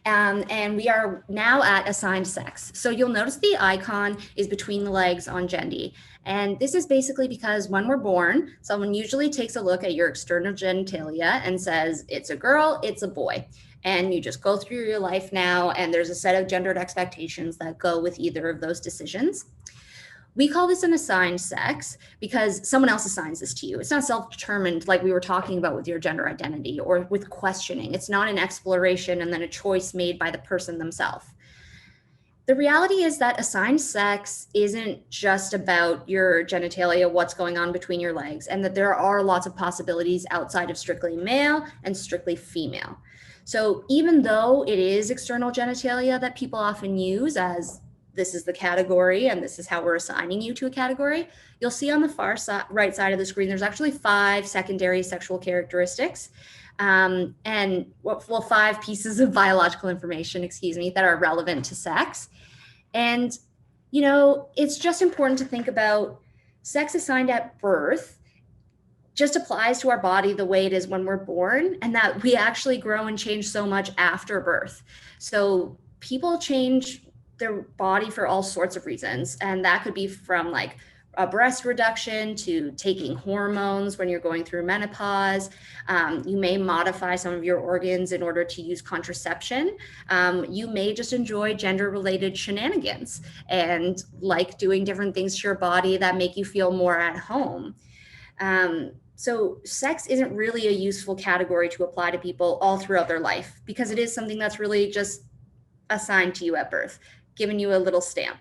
And we are now at assigned sex. So you'll notice the icon is between the legs on Gendy. And this is basically because when we're born, someone usually takes a look at your external genitalia and says, it's a girl, it's a boy. And you just go through your life now, and there's a set of gendered expectations that go with either of those decisions. We call this an assigned sex because someone else assigns this to you. It's not self-determined like we were talking about with your gender identity or with questioning. It's not an exploration and then a choice made by the person themselves. The reality is that assigned sex isn't just about your genitalia, what's going on between your legs, and that there are lots of possibilities outside of strictly male and strictly female. So even though it is external genitalia that people often use as this is the category and this is how we're assigning you to a category, you'll see on the far right side of the screen, there's actually 5 secondary sexual characteristics. And 5 pieces of biological information, that are relevant to sex. And, it's just important to think about sex assigned at birth just applies to our body the way it is when we're born, and that we actually grow and change so much after birth. So people change their body for all sorts of reasons. And that could be from like a breast reduction to taking hormones when you're going through menopause. You may modify some of your organs in order to use contraception. You may just enjoy gender-related shenanigans and like doing different things to your body that make you feel more at home. So sex isn't really a useful category to apply to people all throughout their life because it is something that's really just assigned to you at birth, giving you a little stamp.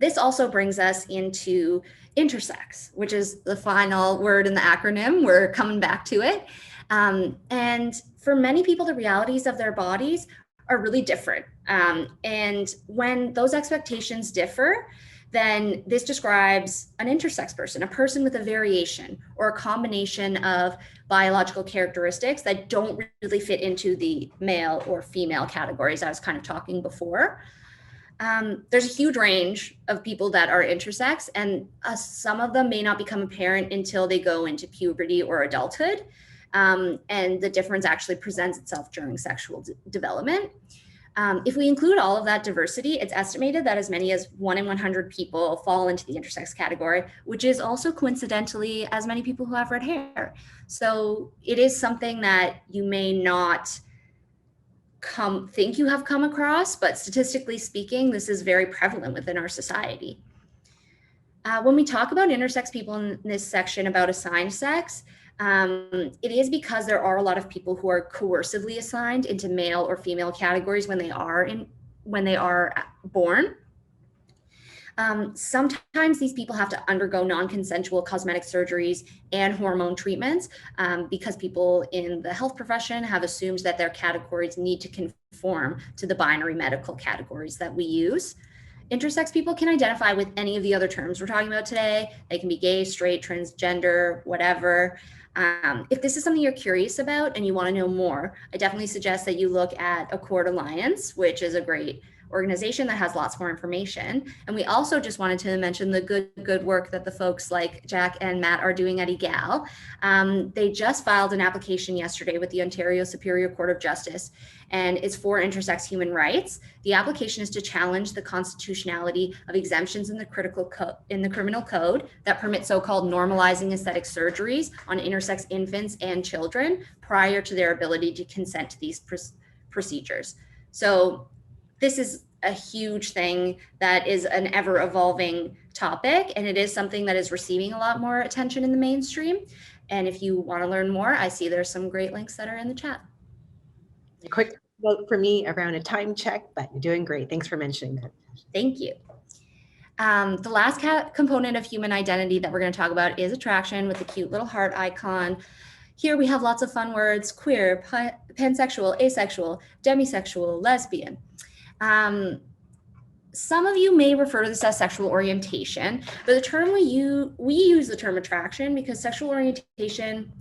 This also brings us into intersex, which is the final word in the acronym. We're coming back to it. And for many people, the realities of their bodies are really different. And when those expectations differ, then this describes an intersex person, a person with a variation or a combination of biological characteristics that don't really fit into the male or female categories I was kind of talking before. There's a huge range of people that are intersex, and some of them may not become apparent until they go into puberty or adulthood. And the difference actually presents itself during sexual development. If we include all of that diversity, it's estimated that as many as 1 in 100 people fall into the intersex category, which is also coincidentally as many people who have red hair. So it is something that you may not think you have come across, but statistically speaking, this is very prevalent within our society. When we talk about intersex people in this section about assigned sex, it is because there are a lot of people who are coercively assigned into male or female categories when they are born. Sometimes these people have to undergo non-consensual cosmetic surgeries and hormone treatments because people in the health profession have assumed that their categories need to conform to the binary medical categories that we use. Intersex people can identify with any of the other terms we're talking about today. They can be gay, straight, transgender, whatever. If this is something you're curious about and you want to know more, I definitely suggest that you look at Accord Alliance, which is a great organization that has lots more information. And we also just wanted to mention the good work that the folks like Jack and Matt are doing at EGAL. They just filed an application yesterday with the Ontario Superior Court of Justice, and it's for intersex human rights. The application is to challenge the constitutionality of exemptions in the criminal code that permit so-called normalizing aesthetic surgeries on intersex infants and children prior to their ability to consent to these procedures. So this is a huge thing that is an ever evolving topic, and it is something that is receiving a lot more attention in the mainstream. And if you want to learn more, I see there's some great links that are in the chat. A quick vote for me around a time check, but you're doing great. Thanks for mentioning that. Thank you. The last component of human identity that we're going to talk about is attraction, with the cute little heart icon. Here we have lots of fun words: queer, pansexual, asexual, demisexual, lesbian. Some of you may refer to this as sexual orientation, but the term we use the term attraction because sexual orientation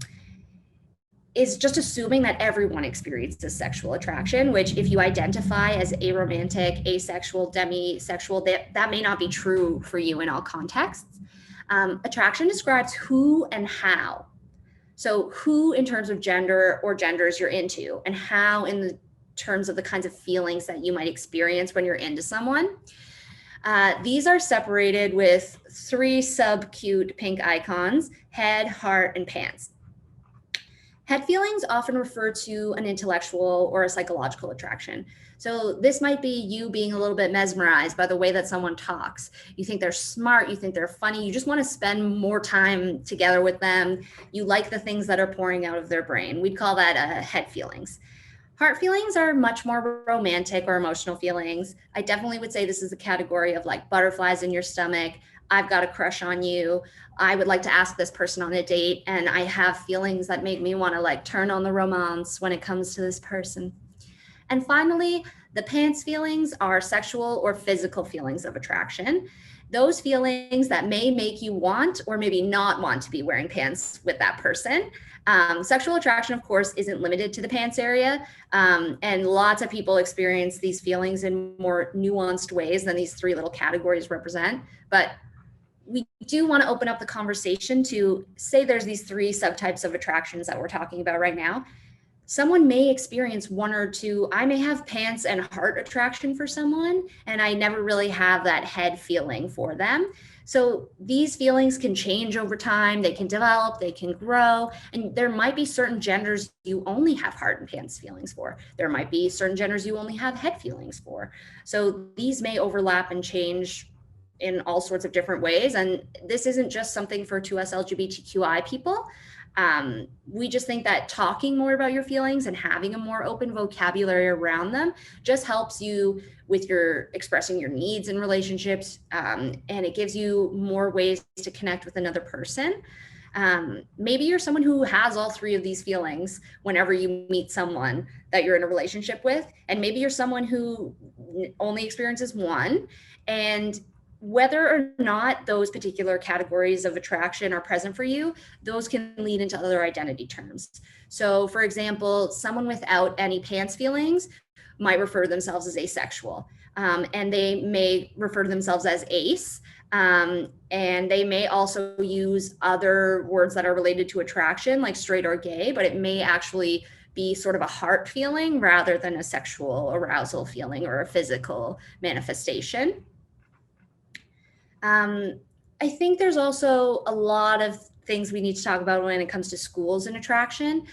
is just assuming that everyone experiences sexual attraction, which if you identify as aromantic, asexual, demisexual, that may not be true for you in all contexts. Attraction describes who and how. So who in terms of gender or genders you're into, and how in the terms of the kinds of feelings that you might experience when you're into someone. These are separated with 3 sub-cute pink icons: head, heart, and pants. Head feelings often refer to an intellectual or a psychological attraction. So this might be you being a little bit mesmerized by the way that someone talks. You think they're smart, you think they're funny, you just want to spend more time together with them. You like the things that are pouring out of their brain. We'd call that head feelings. Heart feelings are much more romantic or emotional feelings. I definitely would say this is a category of like butterflies in your stomach. I've got a crush on you. I would like to ask this person on a date, and I have feelings that make me want to like turn on the romance when it comes to this person. And finally, the pants feelings are sexual or physical feelings of attraction. Those feelings that may make you want or maybe not want to be wearing pants with that person. Sexual attraction, of course, isn't limited to the pants area. And lots of people experience these feelings in more nuanced ways than these 3 little categories represent. But we do want to open up the conversation to say there's these 3 subtypes of attractions that we're talking about right now. Someone may experience 1 or 2. I may have pants and heart attraction for someone, and I never really have that head feeling for them. So these feelings can change over time. They can develop, they can grow, and there might be certain genders you only have heart and pants feelings for. There might be certain genders you only have head feelings for. So these may overlap and change in all sorts of different ways. And this isn't just something for 2S LGBTQI people. We just think that talking more about your feelings and having a more open vocabulary around them just helps you with your expressing your needs in relationships, and it gives you more ways to connect with another person. Maybe you're someone who has all 3 of these feelings whenever you meet someone that you're in a relationship with, and maybe you're someone who only experiences 1. And whether or not those particular categories of attraction are present for you, those can lead into other identity terms. So for example, someone without any pants feelings might refer to themselves as asexual, and they may refer to themselves as ace, and they may also use other words that are related to attraction, like straight or gay, but it may actually be sort of a heart feeling rather than a sexual arousal feeling or a physical manifestation. I think there's also a lot of things we need to talk about when it comes to schools and attraction.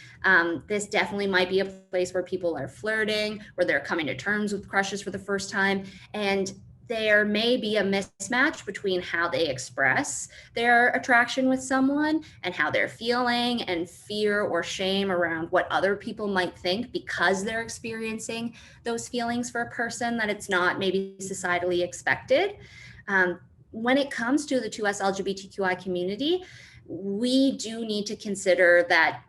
This definitely might be a place where people are flirting, where they're coming to terms with crushes for the first time. And there may be a mismatch between how they express their attraction with someone and how they're feeling, and fear or shame around what other people might think because they're experiencing those feelings for a person that it's not maybe societally expected. When it comes to the 2S LGBTQI community, we do need to consider that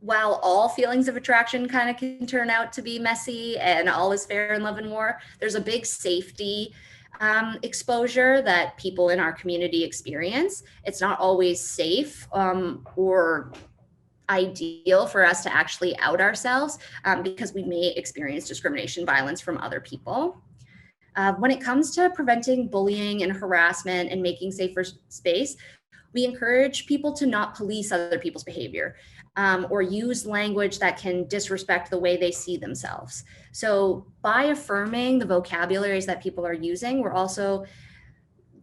while all feelings of attraction kind of can turn out to be messy and all is fair in love and war, there's a big safety exposure that people in our community experience. It's not always safe or ideal for us to actually out ourselves because we may experience discrimination, violence from other people. When it comes to preventing bullying and harassment and making safer space, we encourage people to not police other people's behavior or use language that can disrespect the way they see themselves. So by affirming the vocabularies that people are using, we're also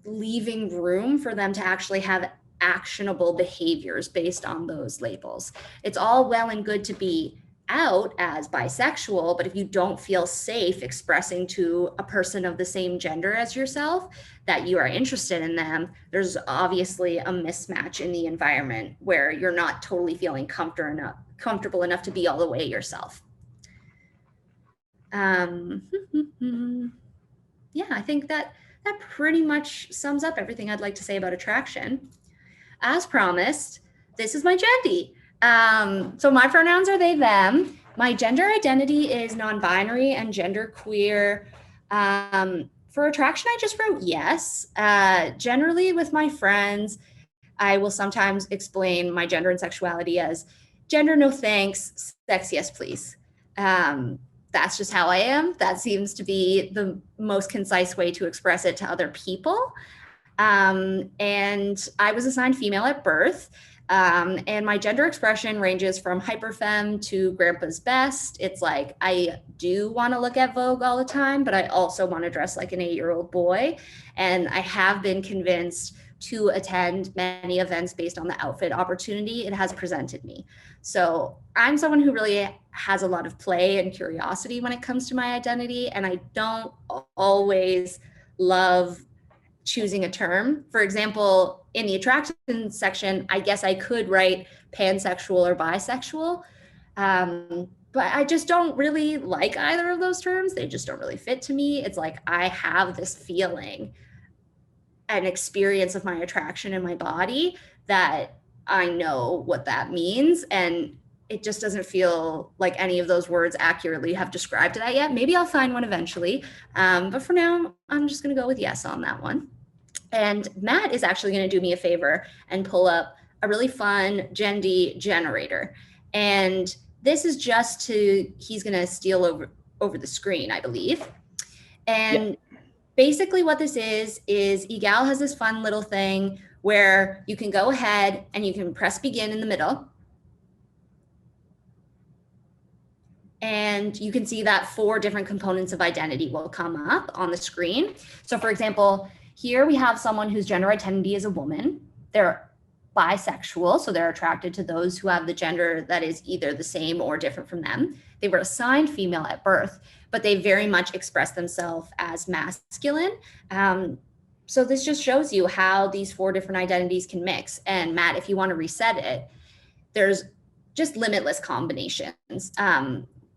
leaving room for them to actually have actionable behaviors based on those labels. It's all well and good to be out as bisexual, but if you don't feel safe expressing to a person of the same gender as yourself that you are interested in them, there's obviously a mismatch in the environment where you're not totally feeling comfortable enough to be all the way yourself. Yeah, I think that pretty much sums up everything I'd like to say about attraction. As promised, this is my gendy. So my pronouns are they, them. My gender identity is non-binary and genderqueer. For attraction, I just wrote yes. Generally with my friends, I will sometimes explain my gender and sexuality as gender, no thanks, sex, yes, please. That's just how I am. That seems to be the most concise way to express it to other people. And I was assigned female at birth. And my gender expression ranges from hyperfemme to grandpa's best. It's like, I do want to look at Vogue all the time, but I also want to dress like an 8-year-old boy. And I have been convinced to attend many events based on the outfit opportunity it has presented me. So I'm someone who really has a lot of play and curiosity when it comes to my identity. And I don't always love choosing a term. For example, in the attraction section, I guess I could write pansexual or bisexual. But I just don't really like either of those terms. They just don't really fit to me. It's like I have this feeling, an experience of my attraction in my body that I know what that means. And it just doesn't feel like any of those words accurately have described that yet. Maybe I'll find one eventually. But for now, I'm just going to go with yes on that one. And Matt is actually going to do me a favor and pull up a really fun Gendy generator. And this is just he's going to steal over the screen, I believe. And basically what this is Egal has this fun little thing where you can go ahead and you can press begin in the middle. And you can see that 4 different components of identity will come up on the screen. So for example, here we have someone whose gender identity is a woman. They're bisexual, so they're attracted to those who have the gender that is either the same or different from them. They were assigned female at birth, but they very much express themselves as masculine. So this just shows you how these 4 different identities can mix. And Matt, if you want to reset it, there's just limitless combinations.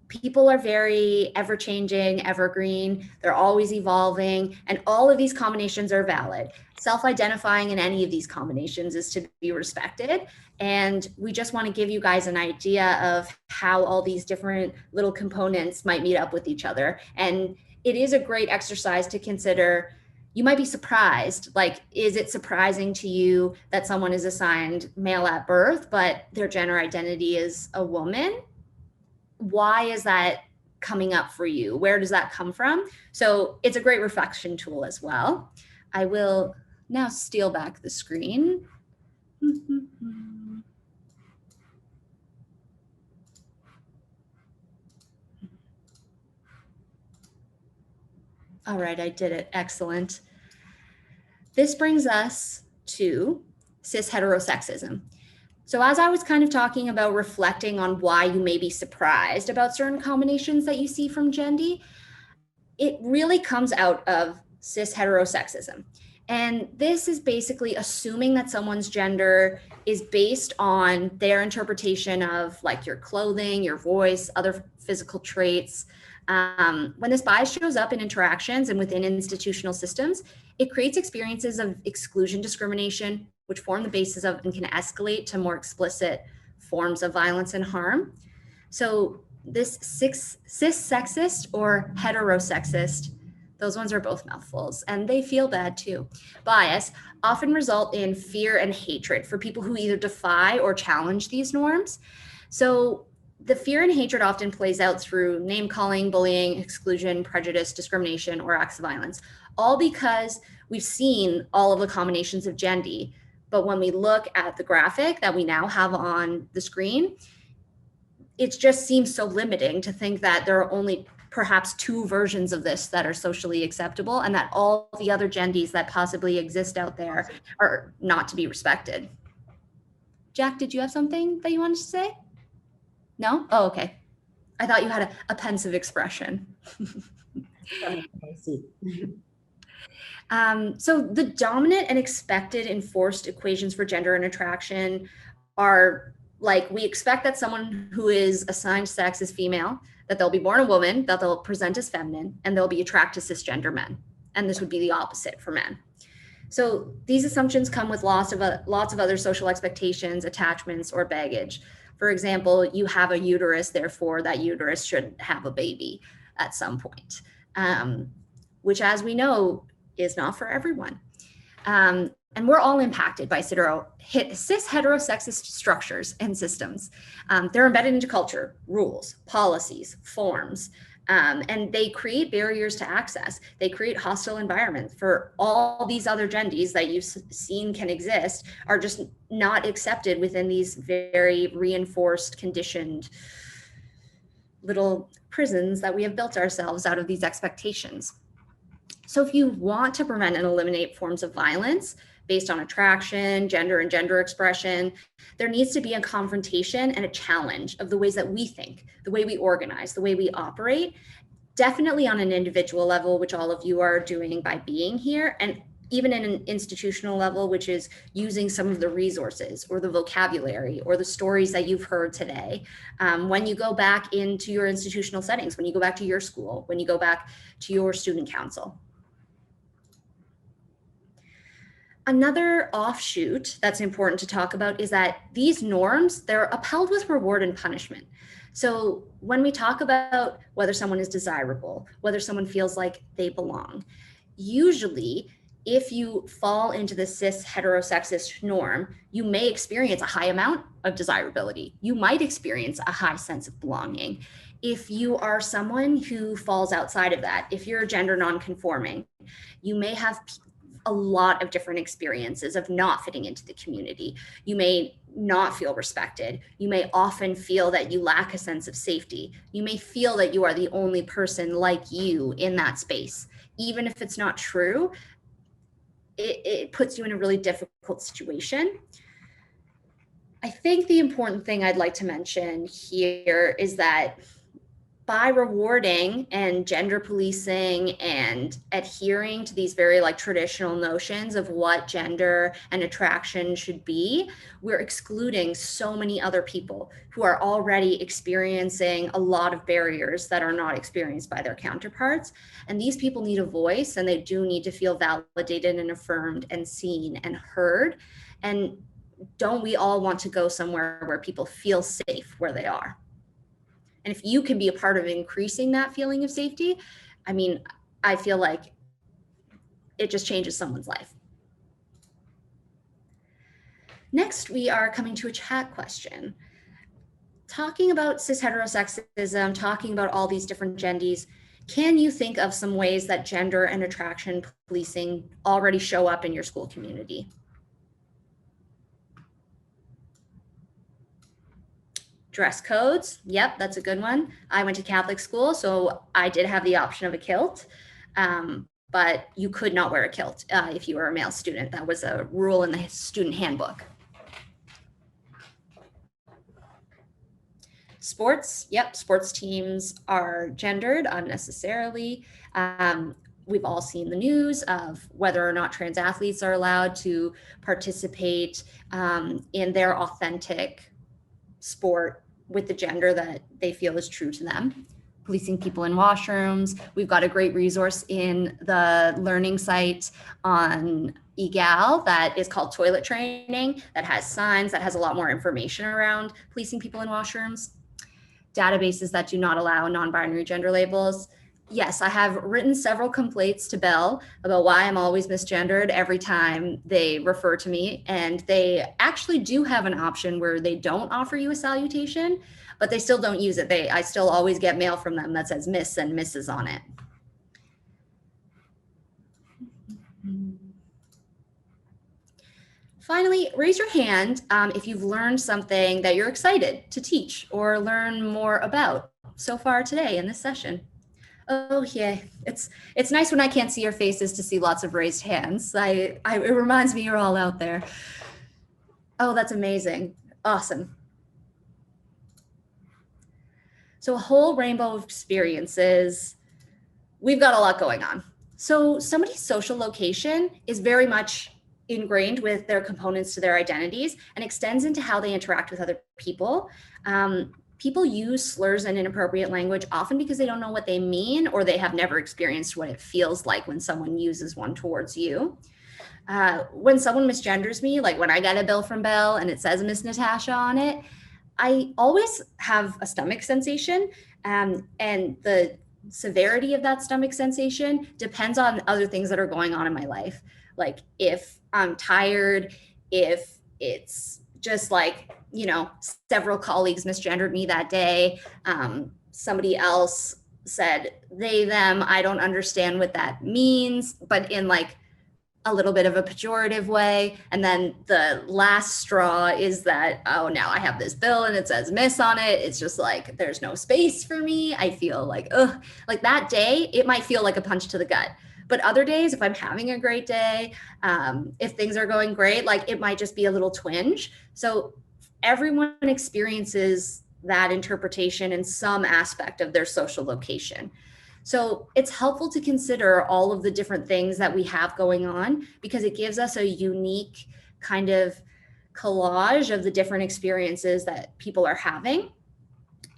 People are very ever-changing, evergreen. They're always evolving, and all of these combinations are valid. Self-identifying in any of these combinations is to be respected. And we just want to give you guys an idea of how all these different little components might meet up with each other. And it is a great exercise to consider. You might be surprised, like, is it surprising to you that someone is assigned male at birth, but their gender identity is a woman? Why is that coming up for you? Where does that come from? So it's a great reflection tool as well. I will now steal back the screen. All right, I did it. Excellent. This brings us to cis-heterosexism. So as I was kind of talking about reflecting on why you may be surprised about certain combinations that you see from Gendy, it really comes out of cis-heterosexism. And this is basically assuming that someone's gender is based on their interpretation of like your clothing, your voice, other physical traits. When this bias shows up in interactions and within institutional systems, it creates experiences of exclusion discrimination, which form the basis of and can escalate to more explicit forms of violence and harm. So this cis-sexist or heterosexist, those ones are both mouthfuls, and they feel bad too. Bias often result in fear and hatred for people who either defy or challenge these norms. So the fear and hatred often plays out through name calling, bullying, exclusion, prejudice, discrimination, or acts of violence, all because we've seen all of the combinations of Gendy. But when we look at the graphic that we now have on the screen, it just seems so limiting to think that there are only perhaps 2 versions of this that are socially acceptable, and that all the other Gendys that possibly exist out there are not to be respected. Jack, did you have something that you wanted to say? No? Oh, okay. I thought you had a pensive expression. So the dominant and expected enforced equations for gender and attraction are like, we expect that someone who is assigned sex is female, that they'll be born a woman, that they'll present as feminine, and they'll be attracted to cisgender men. And this would be the opposite for men. So these assumptions come with lots of other social expectations, attachments, or baggage. For example, you have a uterus, therefore that uterus should have a baby at some point, which, as we know, is not for everyone. And we're all impacted by cis heterosexist structures and systems. They're embedded into culture, rules, policies, forms, and they create barriers to access. They create hostile environments for all these other genders that you've seen can exist are just not accepted within these very reinforced, conditioned little prisons that we have built ourselves out of these expectations. So if you want to prevent and eliminate forms of violence based on attraction, gender, and gender expression, there needs to be a confrontation and a challenge of the ways that we think, the way we organize, the way we operate, definitely on an individual level, which all of you are doing by being here, and even in an institutional level, which is using some of the resources or the vocabulary or the stories that you've heard today. When you go back into your institutional settings, when you go back to your school, when you go back to your student council. Another offshoot that's important to talk about is that these norms, they're upheld with reward and punishment. So when we talk about whether someone is desirable, whether someone feels like they belong, usually if you fall into the cis heterosexist norm, you may experience a high amount of desirability. You might experience a high sense of belonging. If you are someone who falls outside of that, if you're gender nonconforming, you may have a lot of different experiences of not fitting into the community. You may not feel respected. You may often feel that you lack a sense of safety. You may feel that you are the only person like you in that space. Even if it's not true, it puts you in a really difficult situation. I think the important thing I'd like to mention here is that by rewarding and gender policing and adhering to these very traditional notions of what gender and attraction should be, we're excluding so many other people who are already experiencing a lot of barriers that are not experienced by their counterparts. And these people need a voice, and they do need to feel validated and affirmed and seen and heard. And don't we all want to go somewhere where people feel safe where they are? And if you can be a part of increasing that feeling of safety, I mean, I feel like it just changes someone's life. Next, we are coming to a chat question. Talking about cis heterosexism, talking about all these different genders, can you think of some ways that gender and attraction policing already show up in your school community? Dress codes, yep, that's a good one. I went to Catholic school, so I did have the option of a kilt, but you could not wear a kilt if you were a male student. That was a rule in the student handbook. Sports, yep, sports teams are gendered unnecessarily. We've all seen the news of whether or not trans athletes are allowed to participate in their authentic sport with the gender that they feel is true to them. Policing people in washrooms. We've got a great resource in the learning site on EGAL that is called Toilet Training, that has signs, that has a lot more information around policing people in washrooms. Databases that do not allow non-binary gender labels. Yes, I have written several complaints to Bell about why I'm always misgendered every time they refer to me. And they actually do have an option where they don't offer you a salutation, but they still don't use it. I still always get mail from them that says Miss and Mrs. on it. Finally, raise your hand if you've learned something that you're excited to teach or learn more about so far today in this session. Oh yeah, it's nice when I can't see your faces to see lots of raised hands. It reminds me you're all out there. Oh, that's amazing. Awesome. So a whole rainbow of experiences. We've got a lot going on. So somebody's social location is very much ingrained with their components to their identities and extends into how they interact with other people. People use slurs and inappropriate language often because they don't know what they mean, or they have never experienced what it feels like when someone uses one towards you. When someone misgenders me, like when I get a bill from Bell and it says Miss Natasha on it, I always have a stomach sensation, and the severity of that stomach sensation depends on other things that are going on in my life. Like if I'm tired, if it's just like, several colleagues misgendered me that day. Somebody else said they, them. I don't understand what that means, but in like a little bit of a pejorative way. And then the last straw is that, oh, now I have this bill and it says miss on it. It's just like, there's no space for me. I feel like, ugh, like that day, it might feel like a punch to the gut. But other days, if I'm having a great day, if things are going great, like it might just be a little twinge. So everyone experiences that interpretation in some aspect of their social location. So it's helpful to consider all of the different things that we have going on, because it gives us a unique kind of collage of the different experiences that people are having.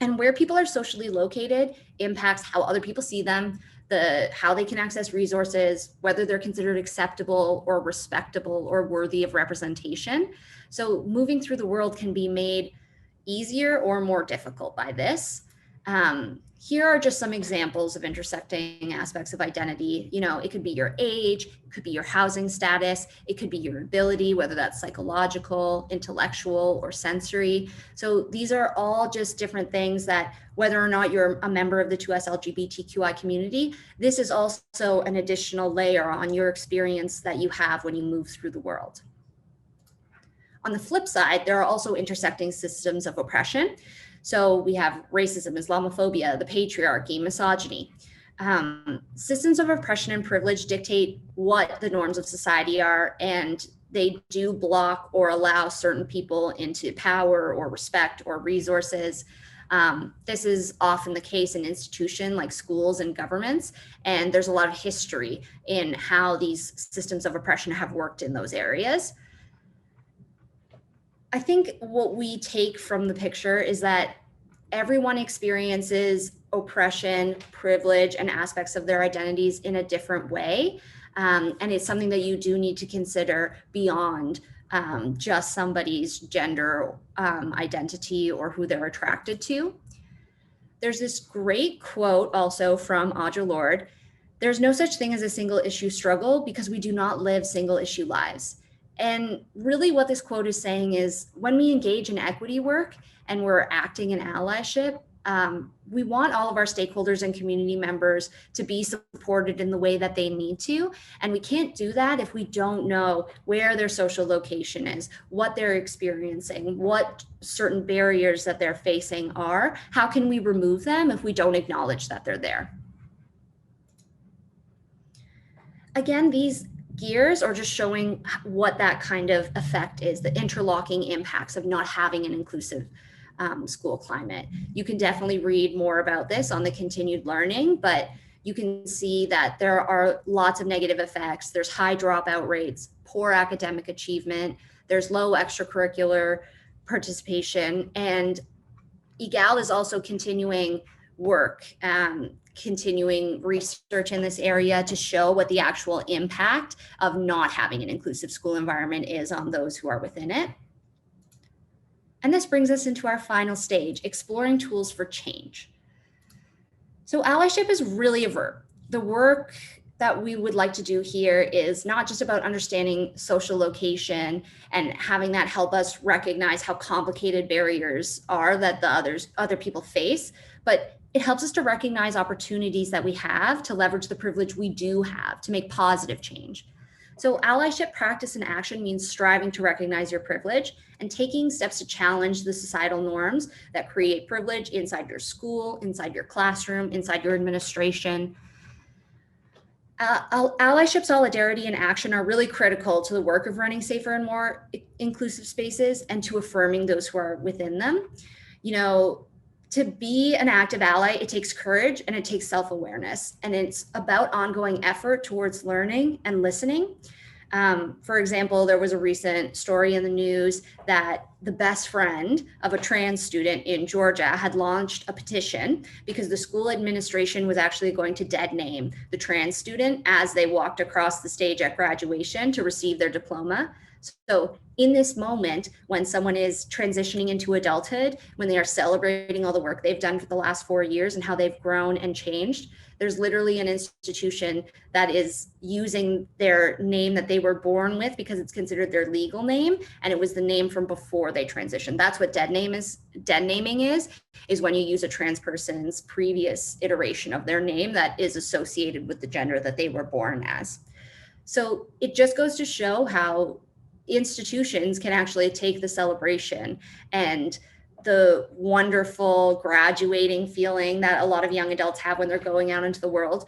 And where people are socially located impacts how other people see them, how they can access resources, whether they're considered acceptable or respectable or worthy of representation. So moving through the world can be made easier or more difficult by this. Here are just some examples of intersecting aspects of identity. It could be your age, it could be your housing status, it could be your ability, whether that's psychological, intellectual, or sensory. So these are all just different things that, whether or not you're a member of the 2S LGBTQI community, this is also an additional layer on your experience that you have when you move through the world. On the flip side, there are also intersecting systems of oppression. So we have racism, Islamophobia, the patriarchy, misogyny. Systems of oppression and privilege dictate what the norms of society are, and they do block or allow certain people into power or respect or resources. This is often the case in institutions like schools and governments, and there's a lot of history in how these systems of oppression have worked in those areas. I think what we take from the picture is that everyone experiences oppression, privilege, and aspects of their identities in a different way. And it's something that you do need to consider beyond just somebody's gender identity or who they're attracted to. There's this great quote also from Audre Lorde: "There's no such thing as a single issue struggle because we do not live single issue lives." And really what this quote is saying is, when we engage in equity work and we're acting in allyship, we want all of our stakeholders and community members to be supported in the way that they need to. And we can't do that if we don't know where their social location is, what they're experiencing, what certain barriers that they're facing are. How can we remove them if we don't acknowledge that they're there? Again, these gears are just showing what that kind of effect is, the interlocking impacts of not having an inclusive school climate. You can definitely read more about this on the continued learning, but you can see that there are lots of negative effects. There's high dropout rates, poor academic achievement, there's low extracurricular participation, and EGAL is also continuing work, continuing research in this area to show what the actual impact of not having an inclusive school environment is on those who are within it. And this brings us into our final stage, exploring tools for change. So allyship is really a verb. The work that we would like to do here is not just about understanding social location and having that help us recognize how complicated barriers are that the other people face, but it helps us to recognize opportunities that we have to leverage the privilege we do have to make positive change. So allyship practice and action means striving to recognize your privilege and taking steps to challenge the societal norms that create privilege inside your school, inside your classroom, inside your administration. Allyship, solidarity, and action are really critical to the work of running safer and more inclusive spaces and to affirming those who are within them. To be an active ally, it takes courage and it takes self-awareness, and it's about ongoing effort towards learning and listening. For example, there was a recent story in the news that the best friend of a trans student in Georgia had launched a petition because the school administration was actually going to dead name the trans student as they walked across the stage at graduation to receive their diploma. So in this moment, when someone is transitioning into adulthood, when they are celebrating all the work they've done for the last 4 years and how they've grown and changed, there's literally an institution that is using their name that they were born with because it's considered their legal name, and it was the name from before they transitioned. That's what dead naming is when you use a trans person's previous iteration of their name that is associated with the gender that they were born as. So it just goes to show how institutions can actually take the celebration and the wonderful graduating feeling that a lot of young adults have when they're going out into the world.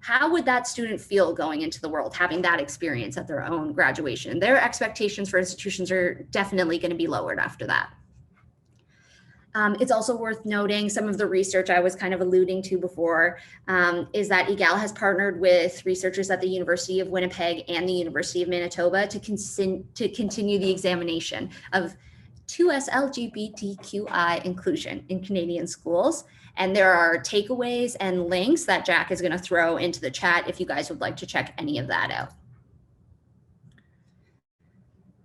How would that student feel going into the world, having that experience at their own graduation? Their expectations for institutions are definitely going to be lowered after that. It's also worth noting some of the research I was kind of alluding to before is that EGAL has partnered with researchers at the University of Winnipeg and the University of Manitoba to continue the examination of 2S LGBTQI inclusion in Canadian schools. And there are takeaways and links that Jack is going to throw into the chat if you guys would like to check any of that out.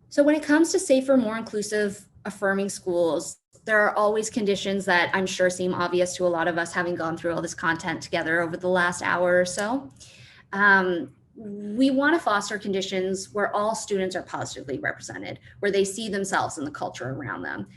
So when it comes to safer, more inclusive, affirming schools, there are always conditions that I'm sure seem obvious to a lot of us having gone through all this content together over the last hour or so. We want to foster conditions where all students are positively represented, where they see themselves in the culture around them.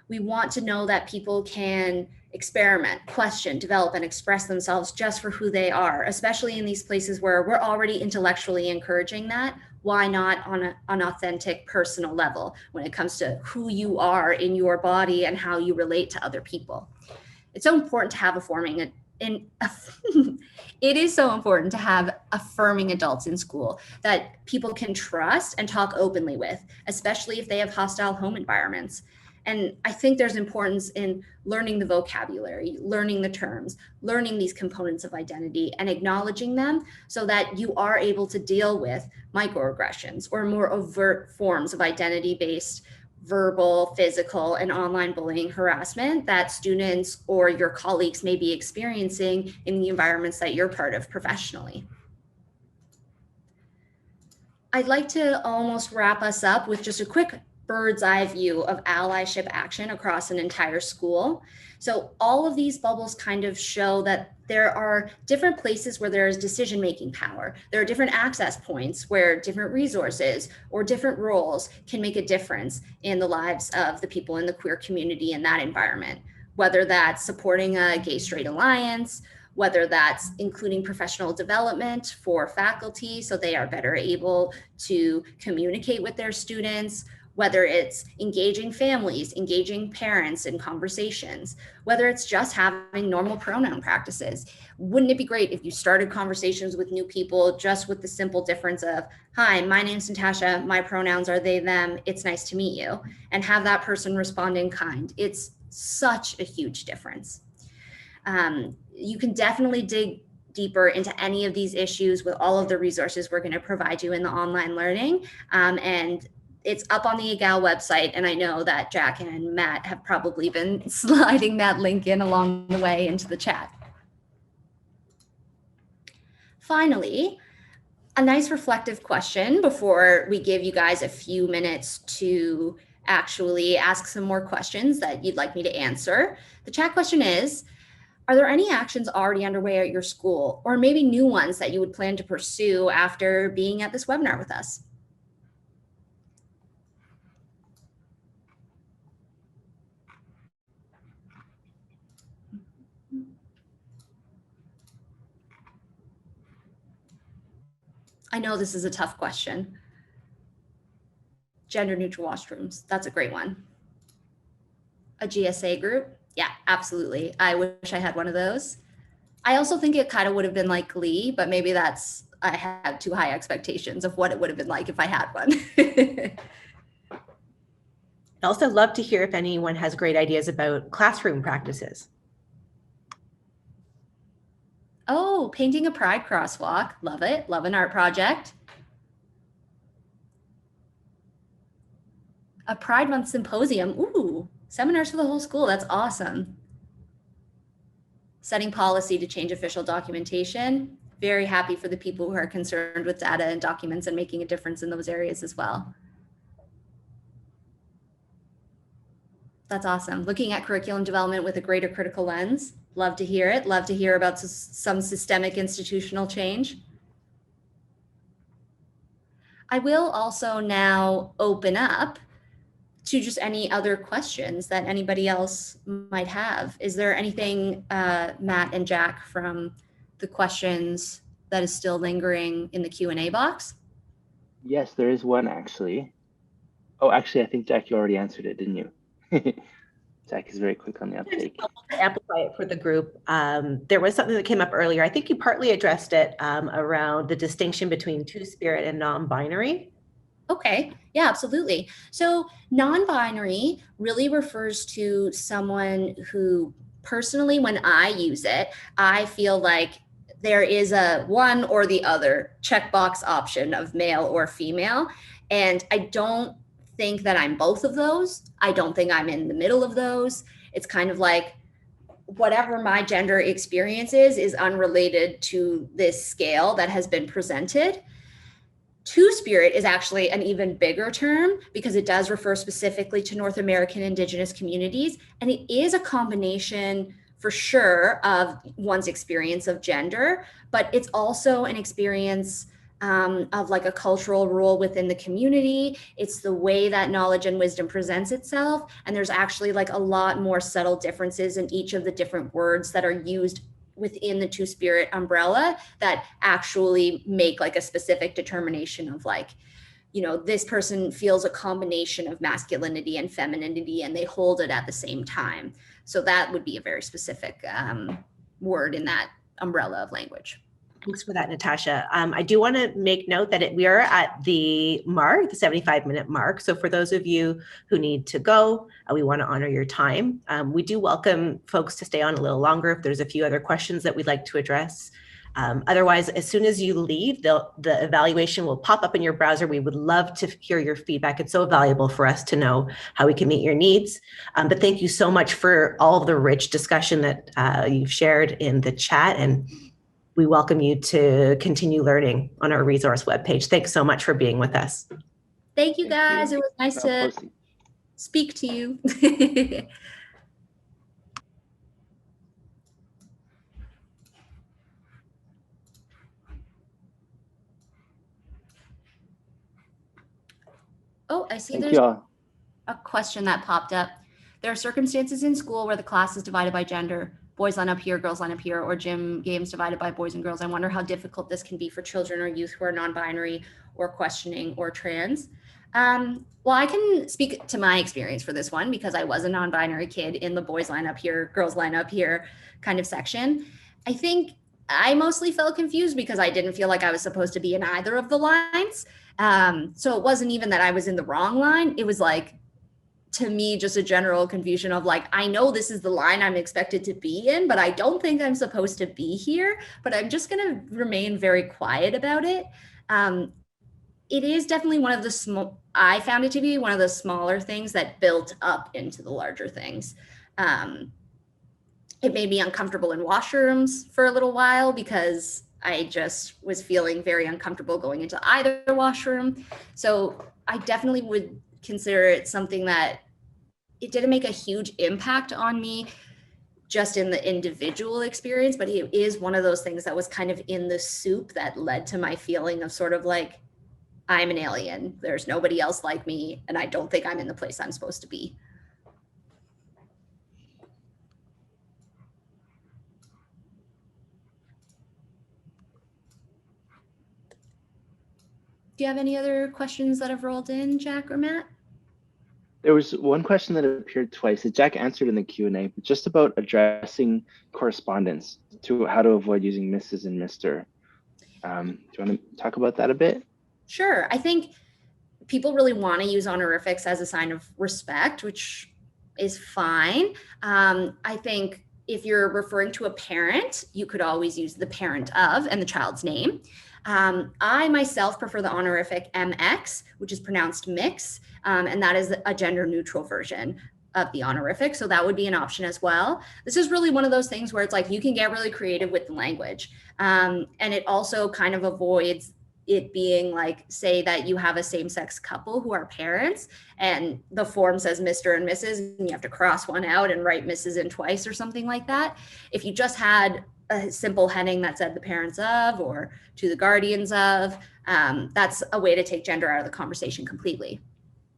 We want to know that people can experiment, question, develop, and express themselves just for who they are, especially in these places where we're already intellectually encouraging that. Why not on an authentic personal level when it comes to who you are in your body and how you relate to other people? It's so important to have it is so important to have affirming adults in school that people can trust and talk openly with, especially if they have hostile home environments. And I think there's importance in learning the vocabulary, learning the terms, learning these components of identity and acknowledging them so that you are able to deal with microaggressions or more overt forms of identity-based verbal, physical, and online bullying harassment that students or your colleagues may be experiencing in the environments that you're part of professionally. I'd like to almost wrap us up with just a quick bird's eye view of allyship action across an entire school. So all of these bubbles kind of show that there are different places where there is decision-making power. There are different access points where different resources or different roles can make a difference in the lives of the people in the queer community in that environment, whether that's supporting a gay-straight alliance, whether that's including professional development for faculty so they are better able to communicate with their students, whether it's engaging families, engaging parents in conversations, whether it's just having normal pronoun practices. Wouldn't it be great if you started conversations with new people just with the simple difference of, hi, my name's Natasha, my pronouns are they, them, it's nice to meet you, and have that person respond in kind. It's such a huge difference. You can definitely dig deeper into any of these issues with all of the resources we're going to provide you in the online learning. And it's up on the EGAL website, and I know that Jack and Matt have probably been sliding that link in along the way into the chat. Finally, a nice reflective question before we give you guys a few minutes to actually ask some more questions that you'd like me to answer. The chat question is, are there any actions already underway at your school, or maybe new ones that you would plan to pursue after being at this webinar with us? I know this is a tough question. Gender neutral washrooms, that's a great one. A GSA group? Yeah, absolutely. I wish I had one of those. I also think it kind of would have been like Glee, but maybe that's, I had too high expectations of what it would have been like if I had one. I'd also love to hear if anyone has great ideas about classroom practices. Oh, painting a pride crosswalk. Love it. Love an art project. A Pride Month symposium. Ooh, seminars for the whole school. That's awesome. Setting policy to change official documentation. Very happy for the people who are concerned with data and documents and making a difference in those areas as well. That's awesome. Looking at curriculum development with a greater critical lens. Love to hear it. Love to hear about some systemic institutional change. I will also now open up to just any other questions that anybody else might have. Is there anything, Matt and Jack, from the questions that is still lingering in the Q&A box? Yes, there is one actually. Oh, actually, I think Jack, you already answered it, didn't you? Jack is very quick on the uptake. To amplify it for the group, there was something that came up earlier. I think you partly addressed it around the distinction between two-spirit and non-binary. Okay, yeah, absolutely. So non-binary really refers to someone who, personally, when I use it, I feel like there is a one or the other checkbox option of male or female. And I don't think that I'm both of those. I don't think I'm in the middle of those. It's kind of like whatever my gender experience is unrelated to this scale that has been presented. Two-spirit is actually an even bigger term because it does refer specifically to North American Indigenous communities. And it is a combination for sure of one's experience of gender, but it's also an experience of like a cultural role within the community. It's the way that knowledge and wisdom presents itself. And there's actually like a lot more subtle differences in each of the different words that are used within the two-spirit umbrella that actually make like a specific determination of like, you know, this person feels a combination of masculinity and femininity and they hold it at the same time. So that would be a very specific word in that umbrella of language. Thanks for that, Natasha. I do want to make note that we are at the mark, the 75-minute mark. So for those of you who need to go, we want to honor your time. We do welcome folks to stay on a little longer if there's a few other questions that we'd like to address. Otherwise, as soon as you leave, the evaluation will pop up in your browser. We would love to hear your feedback. It's so valuable for us to know how we can meet your needs. But thank you so much for all of the rich discussion that you've shared in the chat, and we welcome you to continue learning on our resource webpage. Thanks so much for being with us. Thank you, guys. It was nice to speak to you. Oh, I see there's a question that popped up. There are circumstances in school where the class is divided by gender. Boys line up here, girls line up here, or gym games divided by boys and girls. I wonder how difficult this can be for children or youth who are non-binary or questioning or trans. Well, I can speak to my experience for this one because I was a non-binary kid in the boys line up here, girls line up here kind of section. I think I mostly felt confused because I didn't feel like I was supposed to be in either of the lines. So it wasn't even that I was in the wrong line. It was like, to me, just a general confusion of like, I know this is the line I'm expected to be in, but I don't think I'm supposed to be here, but I'm just gonna remain very quiet about it. It is definitely one of the I found it to be one of the smaller things that built up into the larger things. It made me uncomfortable in washrooms for a little while because I just was feeling very uncomfortable going into either washroom. So I definitely would consider it something that it didn't make a huge impact on me just in the individual experience, but it is one of those things that was kind of in the soup that led to my feeling of sort of like, I'm an alien, there's nobody else like me, and I don't think I'm in the place I'm supposed to be. Do you have any other questions that have rolled in, Jack or Matt? There was one question that appeared twice that Jack answered in the Q&A, but just about addressing correspondence to how to avoid using Mrs. and Mr. Do you want to talk about that a bit? Sure. I think people really want to use honorifics as a sign of respect, which is fine. I think if you're referring to a parent, you could always use the parent of and the child's name. I myself prefer the honorific MX, which is pronounced mix, and that is a gender neutral version of the honorific. So that would be an option as well. This is really one of those things where it's like you can get really creative with the language. And it also kind of avoids it being like, say that you have a same-sex couple who are parents and the form says Mr. and Mrs. and you have to cross one out and write Mrs. in twice or something like that. If you just had a simple heading that said the parents of or to the guardians of, that's a way to take gender out of the conversation completely.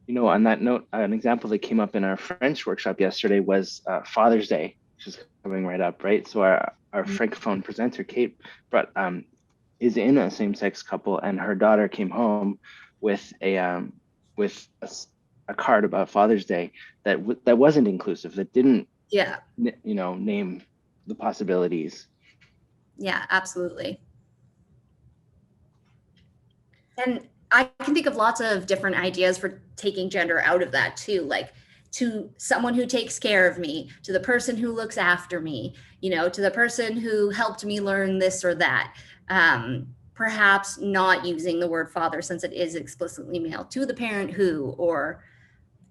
You know, on that note, an example that came up in our French workshop yesterday was Father's Day, which is coming right up, right? So our Francophone presenter, Kate, is in a same-sex couple, and her daughter came home with a card about Father's Day that wasn't inclusive, that didn't, name the possibilities. Yeah, absolutely. And I can think of lots of different ideas for taking gender out of that too, like to someone who takes care of me, to the person who looks after me, to the person who helped me learn this or that. Perhaps not using the word father since it is explicitly male, to the parent who, or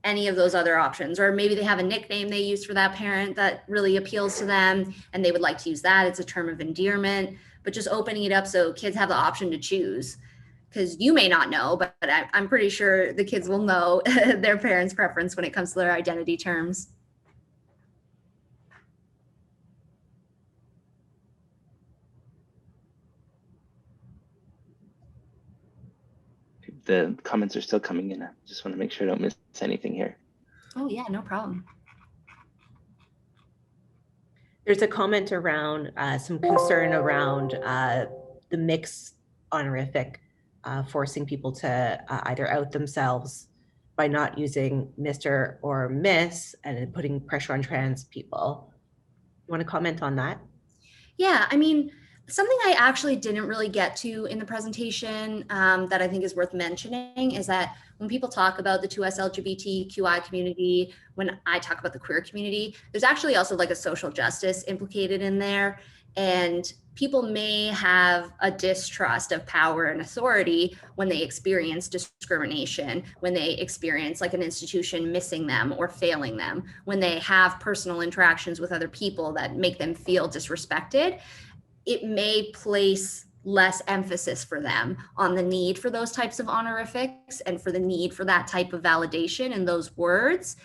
any of those other options. Or maybe they have a nickname they use for that parent that really appeals to them and they would like to use that. It's a term of endearment, but just opening it up so kids have the option to choose. Because you may not know, but I'm pretty sure the kids will know their parents' preference when it comes to their identity terms. The comments are still coming in. I just want to make sure I don't miss anything here. Oh yeah, no problem. There's a comment around some concern around the mixed honorific, forcing people to either out themselves by not using Mr. or Miss and putting pressure on trans people. You want to comment on that? Yeah, I mean, something I actually didn't really get to in the presentation that I think is worth mentioning is that when people talk about the 2S LGBTQI community, when I talk about the queer community, there's actually also like a social justice implicated in there. And people may have a distrust of power and authority when they experience discrimination, when they experience like an institution missing them or failing them, when they have personal interactions with other people that make them feel disrespected. It may place less emphasis for them on the need for those types of honorifics and for the need for that type of validation in those words.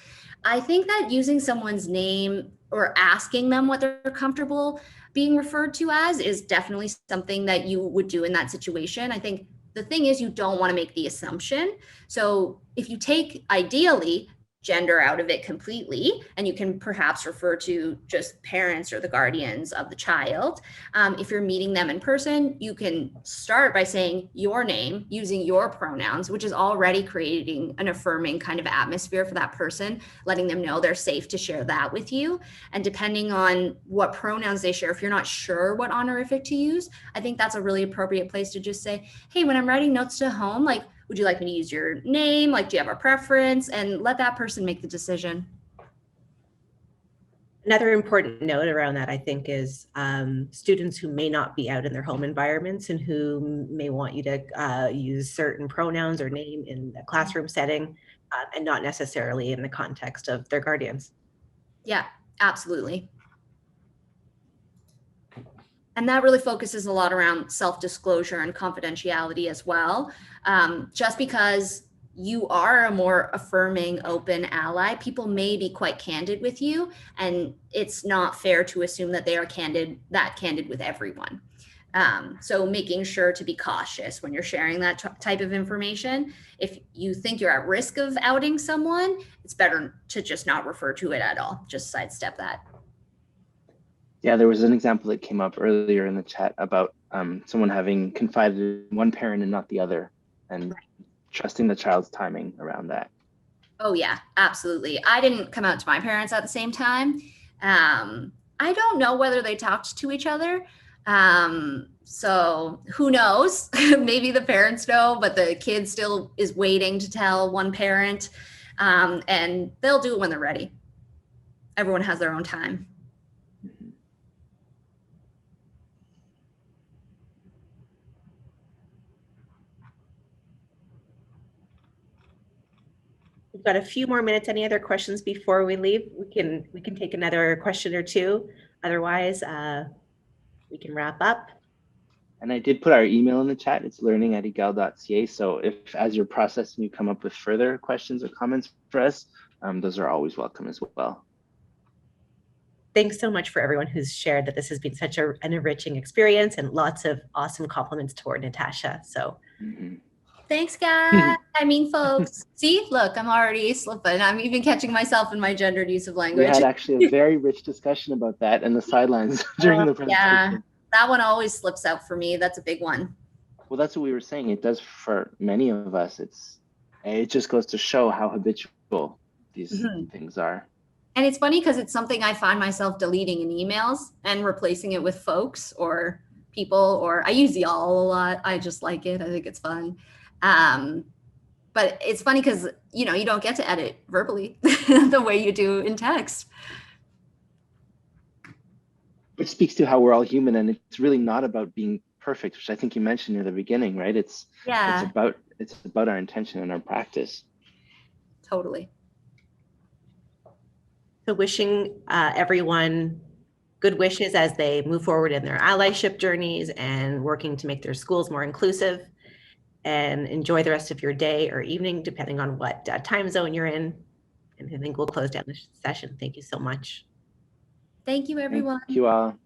I think that using someone's name or asking them what they're comfortable being referred to as is definitely something that you would do in that situation. I think the thing is you don't want to make the assumption. So if you take ideally gender out of it completely, and you can perhaps refer to just parents or the guardians of the child. If you're meeting them in person, you can start by saying your name, using your pronouns, which is already creating an affirming kind of atmosphere for that person, letting them know they're safe to share that with you. And depending on what pronouns they share, if you're not sure what honorific to use, I think that's a really appropriate place to just say, hey, when I'm writing notes to home, like, would you like me to use your name? Like, do you have a preference? And let that person make the decision. Another important note around that, I think, is students who may not be out in their home environments and who may want you to use certain pronouns or name in the classroom setting and not necessarily in the context of their guardians. Yeah, absolutely. And that really focuses a lot around self-disclosure and confidentiality as well. Just because you are a more affirming, open ally, people may be quite candid with you, and it's not fair to assume that they are that candid with everyone. So making sure to be cautious when you're sharing that type of information. If you think you're at risk of outing someone, it's better to just not refer to it at all. Just sidestep that. Yeah, there was an example that came up earlier in the chat about someone having confided in one parent and not the other, and trusting the child's timing around that. Oh yeah, absolutely. I didn't come out to my parents at the same time. I don't know whether they talked to each other. So who knows? Maybe the parents know, but the kid still is waiting to tell one parent, and they'll do it when they're ready. Everyone has their own time. We've got a few more minutes. Any other questions before we leave? We can take another question or two. Otherwise, we can wrap up. And I did put our email in the chat. It's learning@egal.ca. So if as you're processing, you come up with further questions or comments for us, those are always welcome as well. Thanks so much for everyone who's shared that this has been such an enriching experience, and lots of awesome compliments toward Natasha. So Thanks, guys. I mean, folks. See, look, I'm already slipping. I'm even catching myself in my gendered use of language. We had actually a very rich discussion about that in the sidelines during the presentation. Yeah, that one always slips out for me. That's a big one. Well, that's what we were saying. It does for many of us. It just goes to show how habitual these things are. And it's funny because it's something I find myself deleting in emails and replacing it with folks or people, or I use y'all a lot. I just like it. I think it's fun. But it's funny because, you know, you don't get to edit verbally the way you do in text. Which speaks to how we're all human, and it's really not about being perfect, which I think you mentioned near the beginning, right? It's about our intention and our practice. Totally. So wishing everyone good wishes as they move forward in their allyship journeys and working to make their schools more inclusive, and enjoy the rest of your day or evening, depending on what time zone you're in. And I think we'll close down the session. Thank you so much. Thank you, everyone. Thank you all.